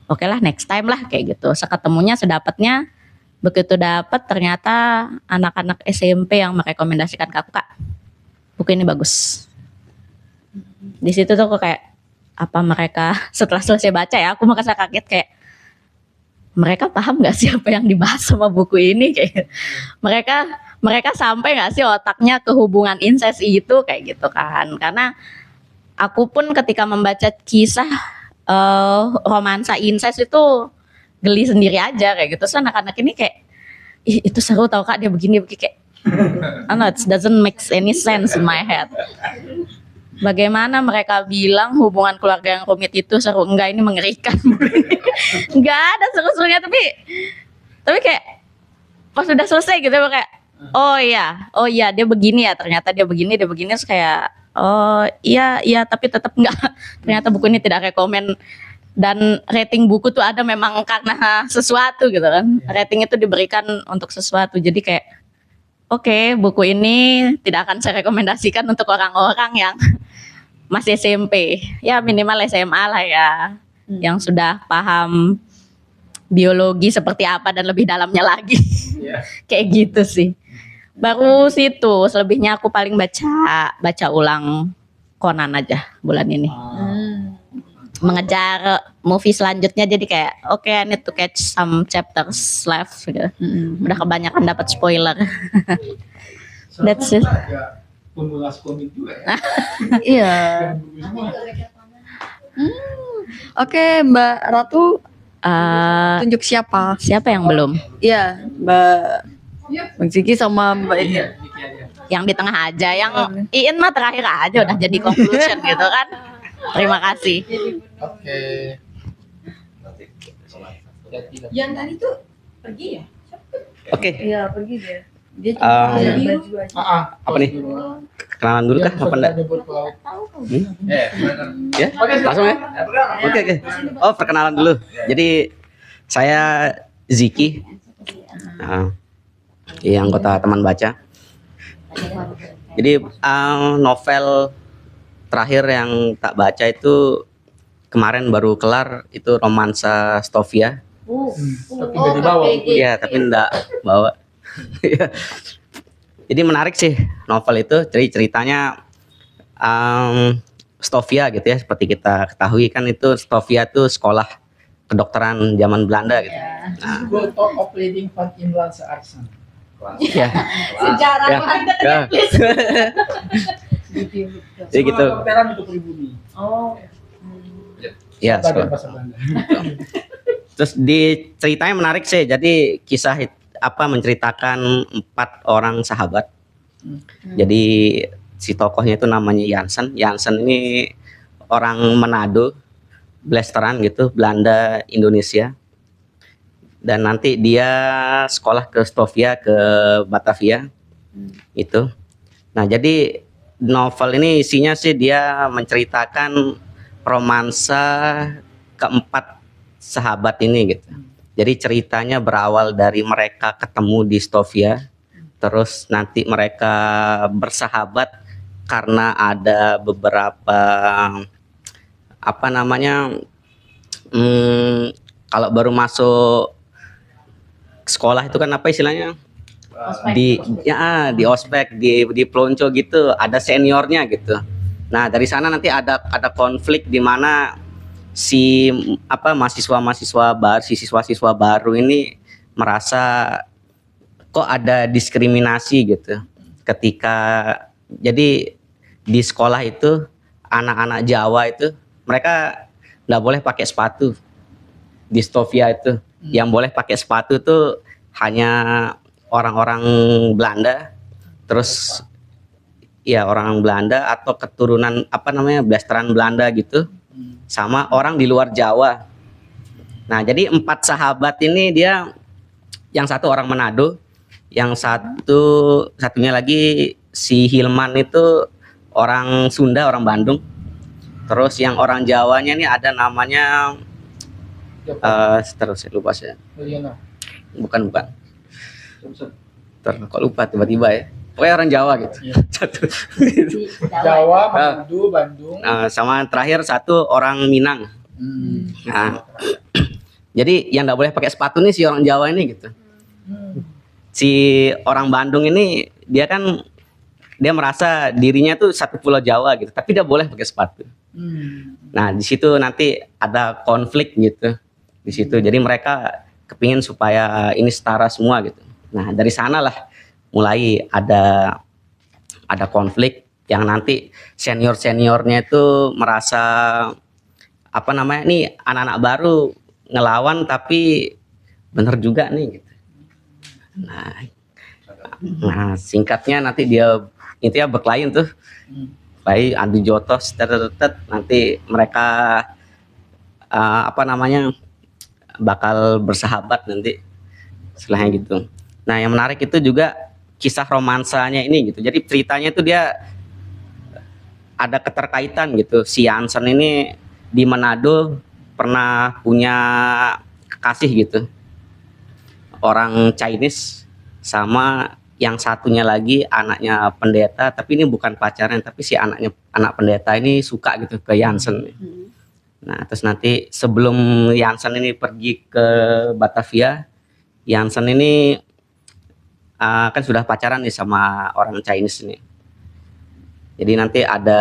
oke lah, next time lah kayak gitu. Seketemunya, sedapatnya, begitu dapat ternyata anak-anak SMP yang merekomendasikan ke aku, Kak, buku ini bagus. Di situ tuh aku kayak, apa mereka setelah selesai baca ya, aku merasa kaget kayak, mereka paham nggak sih apa yang dibahas sama buku ini, kayak mereka sampai nggak sih otaknya ke hubungan incest itu kayak gitu kan. Karena aku pun ketika membaca kisah romansa incest itu geli sendiri aja kayak gitu. Terus anak-anak ini kayak, ih, itu seru tau Kak, dia begini kayak, I don't know, it doesn't make any sense in my head. Bagaimana mereka bilang hubungan keluarga yang rumit itu seru? Enggak, ini mengerikan. Enggak ada seru-serunya, tapi kayak pas sudah selesai gitu kayak, oh iya dia begini ya, ternyata dia begini terus kayak, oh iya tapi tetap enggak. Ternyata buku ini tidak rekomen, dan rating buku tuh ada memang karena sesuatu gitu kan. Rating itu diberikan untuk sesuatu. Jadi kayak, oke, buku ini tidak akan saya rekomendasikan untuk orang-orang yang masih SMP. Ya minimal SMA lah ya. Yang sudah paham biologi seperti apa dan lebih dalamnya lagi. Kayak gitu sih. Baru situ, selebihnya aku paling baca ulang Conan aja bulan ini. Mengejar movie selanjutnya, jadi kayak oke, I need to catch some chapters left gitu. Udah kebanyakan dapat spoiler. That's it. Pengulas komik juga ya. Iya. Oke, Mbak Ratu, tunjuk siapa? Siapa yang belum? Iya, Mbak Ziki sama Mbak Ini. Yang di tengah aja, yang Iin mah terakhir aja udah jadi conclusion gitu kan. Terima kasih. Oke. Yang tadi tuh pergi ya? Oke. Iya, pergi dia. Dia baju aja. Apa nih? Kenalan dulu kah? Apa enggak? Ya, langsung ya. Oke. Oh, perkenalan dulu. Jadi saya Ziki, anggota teman baca. Jadi novel terakhir yang tak baca itu kemarin baru kelar, itu romansa Stovia. Tapi nggak dibawa. Iya, tapi enggak bawa. Jadi menarik sih novel itu. Jadi ceritanya Stovia gitu ya, seperti kita ketahui kan itu Stovia itu sekolah kedokteran zaman Belanda gitu. Nah, Go top of leading van Inlandse artsen. iya. Sejarah Ya. banget Ya. Netflix. Jadi gitu. Kedokteran untuk pribumi. Oh. Ya, Bagian sekolah. bahasa Belanda. Terus di ceritanya menarik sih. Jadi kisah menceritakan 4 orang sahabat. Jadi si tokohnya itu namanya Jansen. Jansen ini orang Manado, blasteran gitu, Belanda, Indonesia. Dan nanti dia sekolah ke Stovia, ke Batavia. Itu. Nah, jadi novel ini isinya sih dia menceritakan romansa keempat sahabat ini gitu. Jadi ceritanya berawal dari mereka ketemu di Stovia, terus nanti mereka bersahabat karena ada beberapa kalau baru masuk sekolah itu kan apa istilahnya? Di ospek, di pelonco gitu, ada seniornya gitu. Nah, dari sana nanti ada konflik di mana siswa-siswa baru ini merasa kok ada diskriminasi gitu. Ketika jadi di sekolah itu anak-anak Jawa itu mereka nggak boleh pakai sepatu. Di Stovia itu yang boleh pakai sepatu tuh hanya orang-orang Belanda terus ya orang Belanda atau keturunan apa namanya blasteran Belanda gitu, sama orang di luar Jawa. Nah jadi 4 sahabat ini dia, yang satu orang Manado, yang satunya lagi si Hilman itu orang Sunda, orang Bandung. Terus yang orang Jawanya ini ada namanya terus saya lupa saya. Bukan. Kok lupa tiba-tiba ya. Pokoknya orang Jawa gitu. Satu. Jawa, Manado, Bandung. Sama terakhir satu orang Minang. Nah, jadi yang nggak boleh pakai sepatu nih si orang Jawa ini gitu. Si orang Bandung ini dia kan dia merasa dirinya tuh satu pulau Jawa gitu, tapi dia boleh pakai sepatu. Nah di situ nanti ada konflik gitu di situ. Jadi mereka kepingin supaya ini setara semua gitu. Nah dari sanalah mulai ada konflik yang nanti seniornya itu merasa apa namanya nih anak-anak baru ngelawan tapi bener juga nih gitu. Nah singkatnya nanti dia intinya berkelahi tuh, baik adu jotos, nanti mereka apa namanya bakal bersahabat nanti setelahnya gitu. Nah yang menarik itu juga kisah romansanya ini gitu. Jadi ceritanya itu dia ada keterkaitan gitu. Si Jansen ini di Manado pernah punya kekasih gitu, orang Chinese, sama yang satunya lagi anaknya pendeta, tapi ini bukan pacaran, tapi si anak pendeta ini suka gitu ke Jansen. Nah terus nanti sebelum Jansen ini pergi ke Batavia, Jansen ini kan sudah pacaran nih sama orang Chinese ini. Jadi nanti ada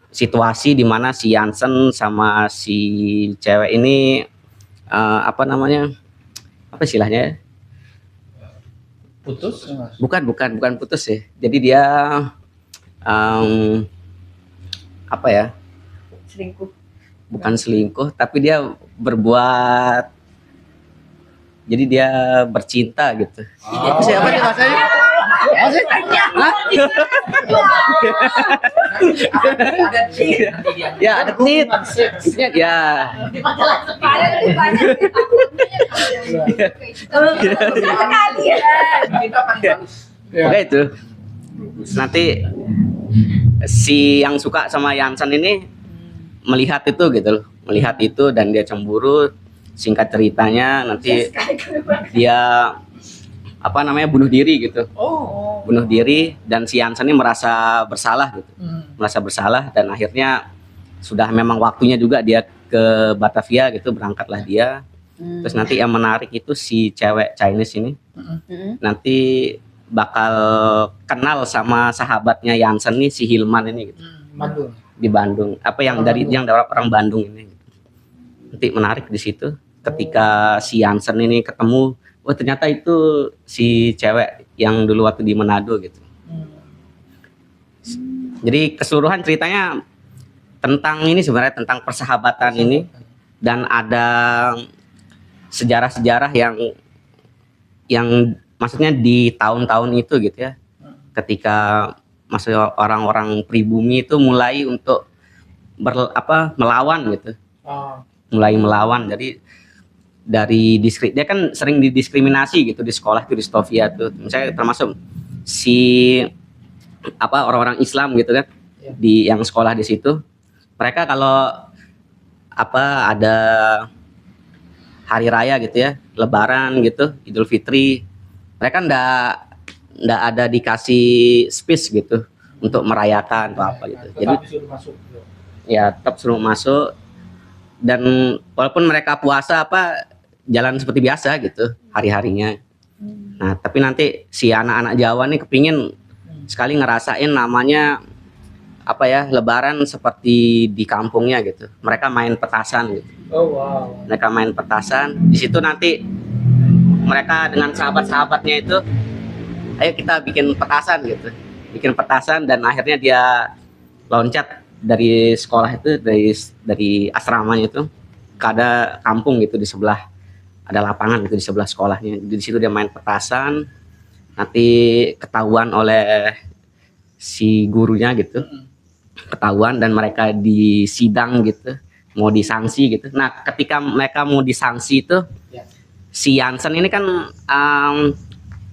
situasi di mana si Jansen sama si cewek ini apa namanya, apa istilahnya? Putus? Bukan putus ya. Jadi dia apa ya? Selingkuh. Bukan selingkuh, tapi dia berbuat, jadi dia bercinta gitu. Apa sih apa nih rasanya? Ya ada tit. Ya. Oke itu. Nanti si yang suka sama Jansen ini melihat itu gitu loh, melihat itu dan dia cemburu. Singkat ceritanya nanti dia apa namanya bunuh diri gitu. Bunuh diri, dan si Jansen ini merasa bersalah gitu. Merasa bersalah, dan akhirnya sudah memang waktunya juga dia ke Batavia gitu, berangkatlah dia. Terus nanti yang menarik itu si cewek Chinese ini nanti bakal kenal sama sahabatnya Jansen nih, si Hilman ini gitu. Bandung. Di Bandung. Apa yang dari orang Bandung ini gitu. Nanti menarik di situ ketika si Jansen ini ketemu, oh ternyata itu si cewek yang dulu waktu di Manado gitu. Jadi keseluruhan ceritanya tentang ini sebenarnya, tentang persahabatan ini, dan ada sejarah-sejarah yang maksudnya di tahun-tahun itu gitu ya, ketika maksudnya orang-orang pribumi itu mulai untuk melawan gitu. Mulai melawan. Jadi dari dia kan sering didiskriminasi gitu di sekolah tuh, di Stovia tuh, misalnya termasuk si orang-orang Islam gitu kan, di yang sekolah di situ, mereka kalau ada hari raya gitu ya, Lebaran gitu, Idul Fitri, mereka ndak ada dikasih space gitu untuk merayakan atau apa gitu. Jadi ya tetap suruh masuk, dan walaupun mereka puasa jalan seperti biasa gitu hari-harinya. Nah tapi nanti si anak-anak Jawa nih kepingin sekali ngerasain namanya Lebaran seperti di kampungnya gitu. Mereka main petasan gitu. Mereka main petasan. Di situ nanti mereka dengan sahabat-sahabatnya itu, ayo kita bikin petasan gitu. Bikin petasan, dan akhirnya dia loncat dari sekolah itu, dari asramanya itu ke ada kampung gitu di sebelah, ada lapangan gitu di sebelah sekolahnya. Di situ dia main petasan, nanti ketahuan oleh si gurunya gitu, ketahuan dan mereka disidang gitu, mau disanksi gitu. Nah, ketika mereka mau disanksi itu, si Jansen ini kan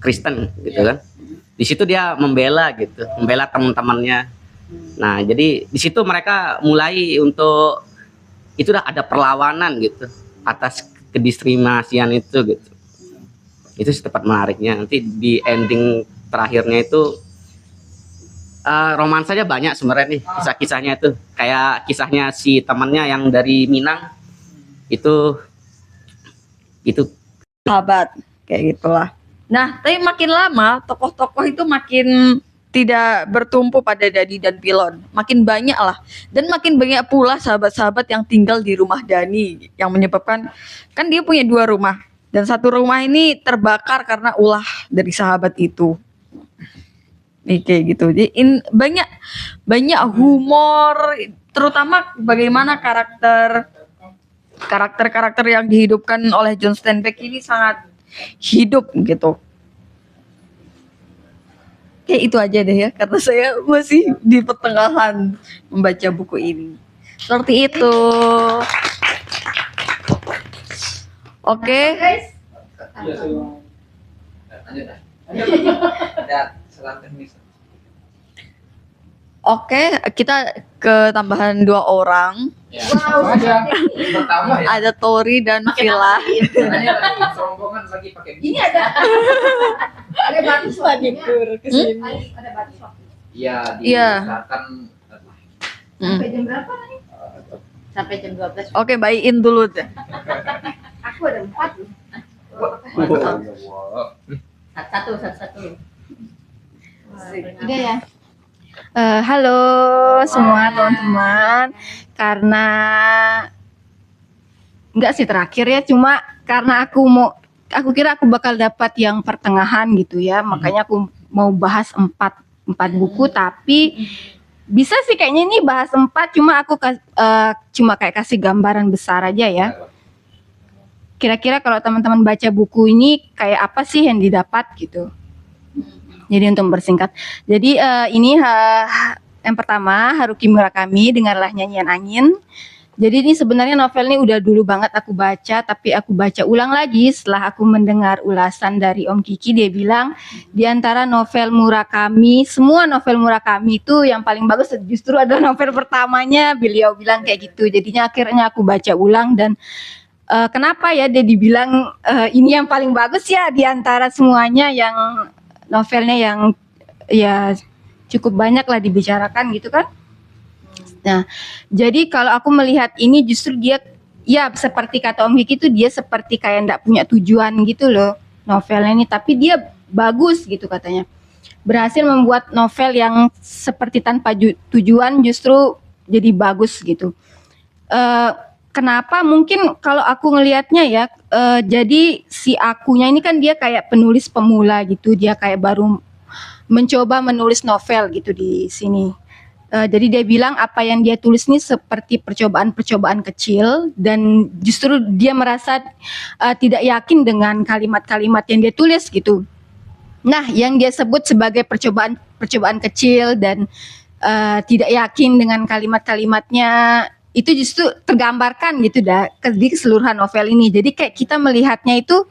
Kristen gitu kan. Di situ dia membela gitu, membela teman-temannya. Nah, jadi di situ mereka mulai untuk itu udah ada perlawanan gitu atas kediskriminasian itu gitu. Itu sih tempat menariknya. Nanti di ending terakhirnya itu romansanya banyak sebenarnya nih, kisah-kisahnya itu. Kayak kisahnya si temannya yang dari Minang itu sahabat kayak gitulah. Nah, tapi makin lama tokoh-tokoh itu makin tidak bertumpu pada Dani dan Pilon, makin banyak lah, dan makin banyak pula sahabat-sahabat yang tinggal di rumah Dani, yang menyebabkan kan dia punya 2 rumah dan 1 rumah ini terbakar karena ulah dari sahabat itu. Nih kayak gitu. Jadi banyak humor, terutama bagaimana karakter yang dihidupkan oleh John Steinbeck ini sangat hidup gitu. Kayak itu aja deh ya, karena saya masih di pertengahan membaca buku ini. Seperti itu. Oke. Oke, kita ke tambahan 2 orang. Ada Tori dan Villa. Ini ada batis lagi ke sini. Ada batis waktu. Iya. Sampai jam berapa nih? Sampai jam 12. Oke, bayiin dulu deh. Aku ada 4 loh. Satu. Udah ya. Halo semua teman-teman, karena enggak sih terakhir ya, cuma karena aku kira aku bakal dapat yang pertengahan gitu ya, makanya aku mau bahas 4 buku, tapi bisa sih kayaknya ini bahas 4, cuma aku cuma kayak kasih gambaran besar aja ya. Kira-kira kalau teman-teman baca buku ini kayak apa sih yang didapat gitu. Jadi untuk bersingkat, jadi ini yang pertama Haruki Murakami, Dengarlah Nyanyian Angin. Jadi ini sebenarnya novel ini udah dulu banget aku baca, tapi aku baca ulang lagi setelah aku mendengar ulasan dari Om Kiki. Dia bilang di antara novel Murakami, semua novel Murakami itu yang paling bagus justru adalah novel pertamanya. Beliau bilang kayak gitu. Jadinya akhirnya aku baca ulang dan kenapa ya dia dibilang ini yang paling bagus ya di antara semuanya, yang novelnya yang ya cukup banyak lah dibicarakan gitu kan. Nah, jadi kalau aku melihat ini justru dia ya seperti kata Om Kiki itu dia seperti kayak ndak punya tujuan gitu loh novelnya ini, tapi dia bagus gitu katanya. Berhasil membuat novel yang seperti tanpa tujuan justru jadi bagus gitu. Kenapa? Mungkin kalau aku ngelihatnya ya, jadi si akunya ini kan dia kayak penulis pemula gitu, dia kayak baru mencoba menulis novel gitu di sini. Jadi dia bilang apa yang dia tulis ini seperti percobaan-percobaan kecil, dan justru dia merasa tidak yakin dengan kalimat-kalimat yang dia tulis gitu. Nah, yang dia sebut sebagai percobaan kecil dan tidak yakin dengan kalimat-kalimatnya, itu justru tergambarkan gitu di keseluruhan novel ini. Jadi kayak kita melihatnya itu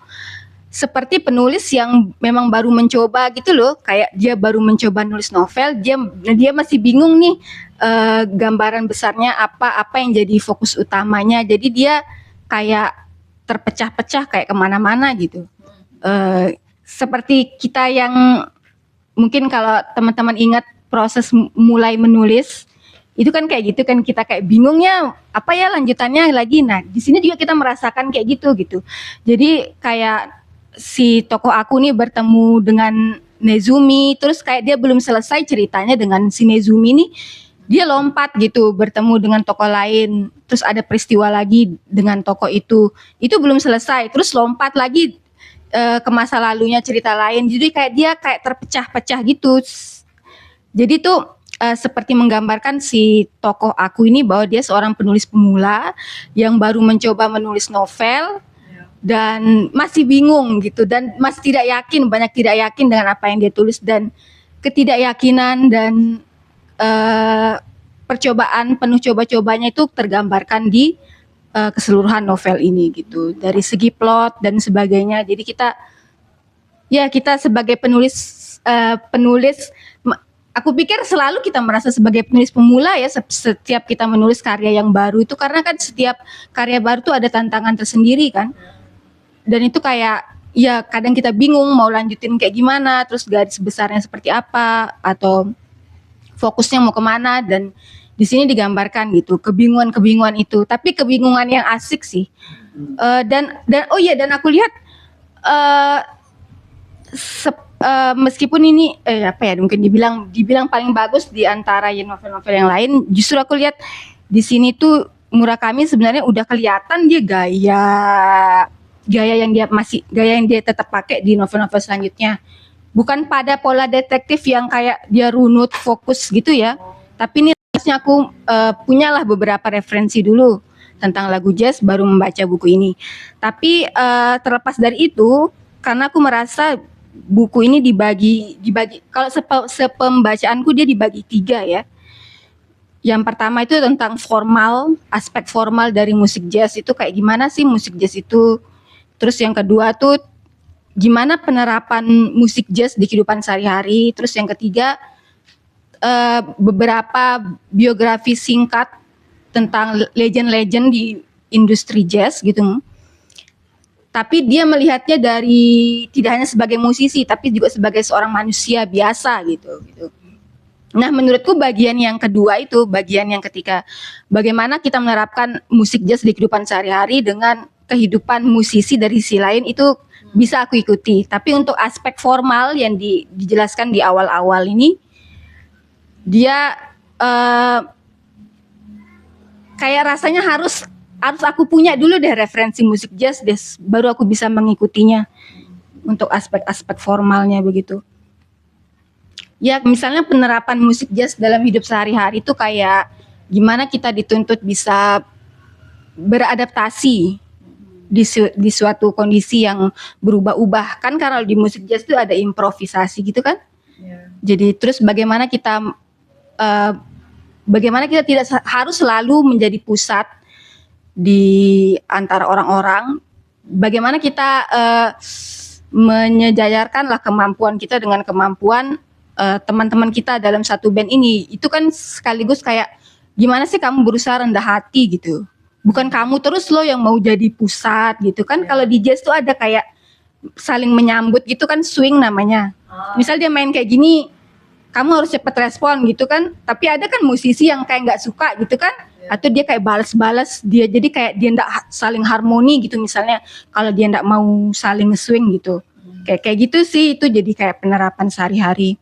seperti penulis yang memang baru mencoba gitu loh, kayak dia baru mencoba nulis novel, dia masih bingung nih gambaran besarnya apa yang jadi fokus utamanya. Jadi dia kayak terpecah-pecah kayak kemana-mana gitu. Seperti kita yang mungkin kalau teman-teman ingat proses mulai menulis, itu kan kayak gitu kan, kita kayak bingungnya apa ya lanjutannya lagi. Nah, di sini juga kita merasakan kayak gitu. Jadi kayak si tokoh aku nih bertemu dengan Nezumi, terus kayak dia belum selesai ceritanya dengan si Nezumi nih, dia lompat gitu bertemu dengan tokoh lain, terus ada peristiwa lagi dengan tokoh itu belum selesai, terus lompat lagi ke masa lalunya cerita lain. Jadi kayak dia kayak terpecah-pecah gitu. Jadi tuh seperti menggambarkan si tokoh aku ini bahwa dia seorang penulis pemula yang baru mencoba menulis novel, dan masih bingung gitu dan masih tidak yakin, banyak tidak yakin dengan apa yang dia tulis, dan ketidakyakinan dan percobaan penuh coba-cobanya itu tergambarkan di keseluruhan novel ini gitu, dari segi plot dan sebagainya. Jadi kita sebagai penulis aku pikir selalu kita merasa sebagai penulis pemula ya, setiap kita menulis karya yang baru itu, karena kan setiap karya baru itu ada tantangan tersendiri kan, dan itu kayak ya kadang kita bingung mau lanjutin kayak gimana, terus garis besarnya seperti apa atau fokusnya mau kemana, dan di sini digambarkan gitu kebingungan itu, tapi kebingungan yang asik sih. Dan aku lihat meskipun ini mungkin dibilang paling bagus di antara novel-novel yang lain, justru aku lihat di sini tuh Murakami sebenarnya udah kelihatan dia gaya yang dia tetap pakai di novel-novel selanjutnya. Bukan pada pola detektif yang kayak dia runut fokus gitu ya, tapi ini harusnya aku punyalah beberapa referensi dulu tentang lagu jazz baru membaca buku ini. Tapi terlepas dari itu, karena aku merasa buku ini dibagi kalau sepembacaanku dia dibagi 3 ya. Yang pertama itu tentang aspek formal dari musik jazz itu kayak gimana sih musik jazz itu. Terus yang kedua tuh gimana penerapan musik jazz di kehidupan sehari-hari. Terus yang ketiga beberapa biografi singkat tentang legend-legend di industri jazz gitu. Tapi dia melihatnya dari tidak hanya sebagai musisi tapi juga sebagai seorang manusia biasa gitu. Nah, menurutku bagian yang kedua itu bagian yang ketika bagaimana kita menerapkan musik jazz di kehidupan sehari-hari dengan kehidupan musisi dari sisi lain itu bisa aku ikuti. Tapi untuk aspek formal yang dijelaskan di awal-awal ini, dia kayak rasanya harus aku punya dulu deh referensi musik jazz deh, baru aku bisa mengikutinya untuk aspek-aspek formalnya begitu. Ya misalnya penerapan musik jazz dalam hidup sehari-hari itu kayak gimana kita dituntut bisa beradaptasi di suatu kondisi yang berubah-ubah kan, karena di musik jazz itu ada improvisasi gitu kan. Jadi terus bagaimana kita tidak harus selalu menjadi pusat di antara orang-orang, bagaimana kita menyejajarkanlah kemampuan kita dengan kemampuan teman-teman kita dalam satu band ini. Itu kan sekaligus kayak gimana sih kamu berusaha rendah hati gitu, bukan kamu terus lo yang mau jadi pusat gitu kan. Kalau di jazz tuh ada kayak saling menyambut gitu kan, swing namanya. Misal dia main kayak gini, kamu harus cepet respon gitu kan. Tapi ada kan musisi yang kayak nggak suka gitu kan, atau dia kayak balas-balas, dia jadi kayak dia nggak saling harmoni gitu misalnya kalau dia nggak mau saling swing gitu. Kayak gitu sih, itu jadi kayak penerapan sehari-hari.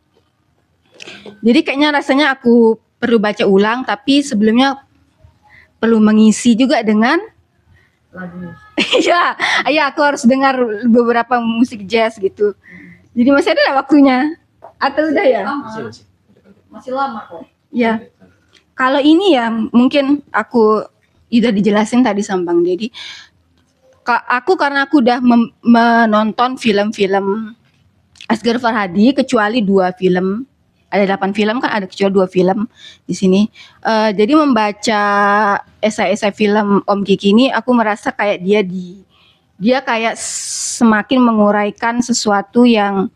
Jadi kayaknya rasanya aku perlu baca ulang, tapi sebelumnya perlu mengisi juga dengan lagu. ya aku harus dengar beberapa musik jazz gitu. Jadi masih ada waktunya atau udah ya? Masih lama kok. Ya. Kalau ini ya mungkin aku udah dijelasin tadi sama Bang Dedi. Karena aku udah menonton film-film Asghar Farhadi kecuali 2 film. Ada 8 film kan, ada kecuali 2 film di sini. Jadi membaca esai-esai film Om Kiki ini, aku merasa kayak dia kayak semakin menguraikan sesuatu yang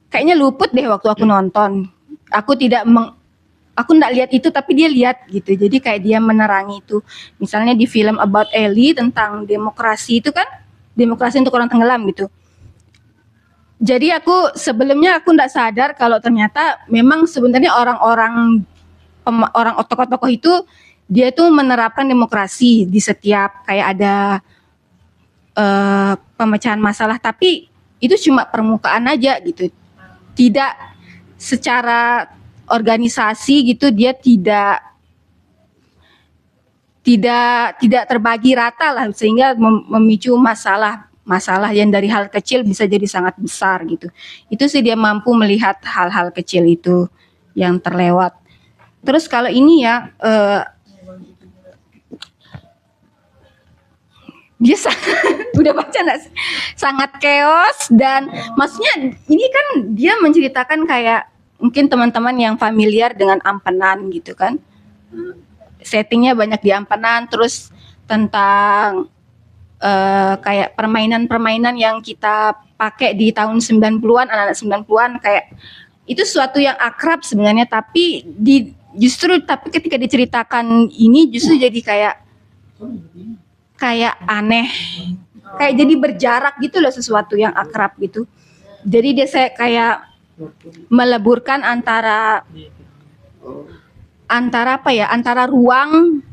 kayaknya luput deh waktu aku nonton. Aku nggak lihat itu, tapi dia lihat gitu. Jadi kayak dia menerangi itu. Misalnya di film About Ellie tentang demokrasi itu kan, demokrasi untuk orang tenggelam gitu. Jadi sebelumnya aku nggak sadar kalau ternyata memang sebenarnya orang tokoh-tokoh itu dia tuh menerapkan demokrasi di setiap kayak ada pemecahan masalah, tapi itu cuma permukaan aja gitu. Tidak secara organisasi gitu, dia tidak terbagi rata lah, sehingga memicu masalah yang dari hal kecil bisa jadi sangat besar gitu. Itu sih dia mampu melihat hal-hal kecil itu yang terlewat. Terus kalau ini ya dia Udah baca nggak sih? Sangat chaos dan maksudnya ini kan dia menceritakan kayak mungkin teman-teman yang familiar dengan Ampenan gitu kan. Settingnya banyak di Ampenan, terus tentang kayak permainan-permainan yang kita pakai di tahun 90-an, anak-anak 90-an kayak itu sesuatu yang akrab sebenarnya, tapi tapi ketika diceritakan ini justru jadi kayak aneh, kayak jadi berjarak gitu loh, sesuatu yang akrab gitu. Jadi dia saya kayak meleburkan antara apa ya, antara ruang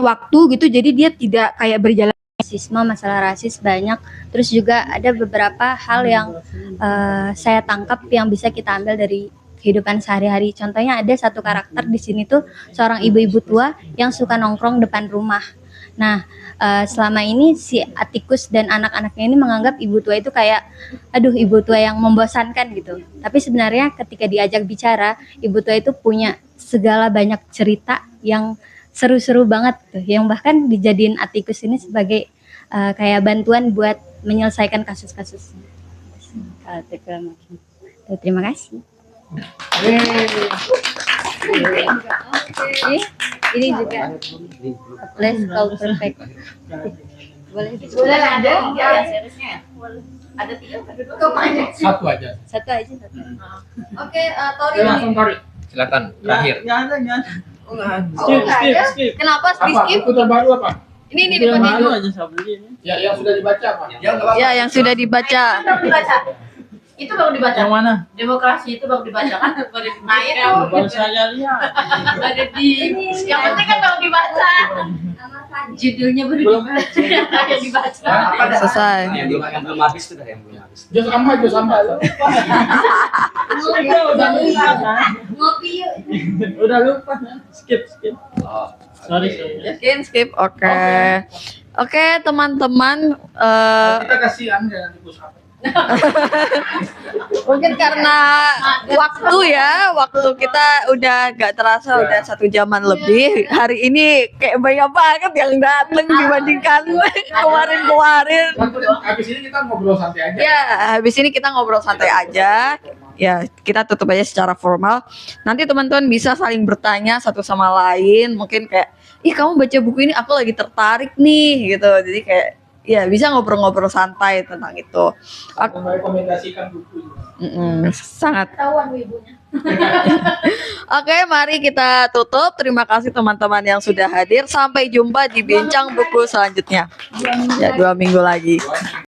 waktu gitu, jadi dia tidak kayak berjalan. Rasisme, masalah rasis banyak. Terus juga ada beberapa hal yang saya tangkap yang bisa kita ambil dari kehidupan sehari-hari. Contohnya ada satu karakter di sini tuh seorang ibu-ibu tua yang suka nongkrong depan rumah. Nah, selama ini si Atikus dan anak-anaknya ini menganggap ibu tua itu kayak, aduh ibu tua yang membosankan gitu. Tapi sebenarnya ketika diajak bicara, ibu tua itu punya segala banyak cerita yang seru-seru banget tuh, yang bahkan dijadiin Atikus ini sebagai kayak bantuan buat menyelesaikan kasus-kasus. Terima kasih. Ini juga Let's Call Perfect. Boleh ada seriusnya. Ada 3 Satu aja. Satu aja. Oke, Tori. Langsung Tori. Silakan terakhir. Skip. Kenapa Apa? skip? Buku terbaru apa? Ini depan ini. Ya, yang sudah dibaca apa? Ya, yang sudah dibaca. Itu baru dibaca. Yang mana? Demokrasi itu baru dibaca kan? Baru nah itu. Baru saya lihat. Ada di yang penting kan baru dibaca. Judulnya baru dibaca. Yang dibaca. Selesai. Yang belum habis tuh dah, yang belum habis. Jus sama. Udah lupa. Ngopi yuk. Udah lupa. Skip. Oh, Sorry. Skip. Oke, teman-teman. Kita kasih Anda nanti push up. Mungkin karena waktu kita udah gak terasa, udah 1 jaman lebih. Hari ini kayak banyak banget yang datang dibandingkan kemarin-kemarin. Habis ini kita ngobrol santai aja. Ya, habis ini kita ngobrol santai aja. Ya, kita tutup aja secara formal. Nanti teman-teman bisa saling bertanya satu sama lain. Mungkin kayak, ih kamu baca buku ini, aku lagi tertarik nih gitu. Jadi kayak, ya bisa ngobrol-ngobrol santai tentang itu. Aku merekomendasikan buku. Sangat. Tahuan ibunya. Oke, mari kita tutup. Terima kasih teman-teman yang sudah hadir. Sampai jumpa di bincang buku selanjutnya. Ya, 2 minggu lagi.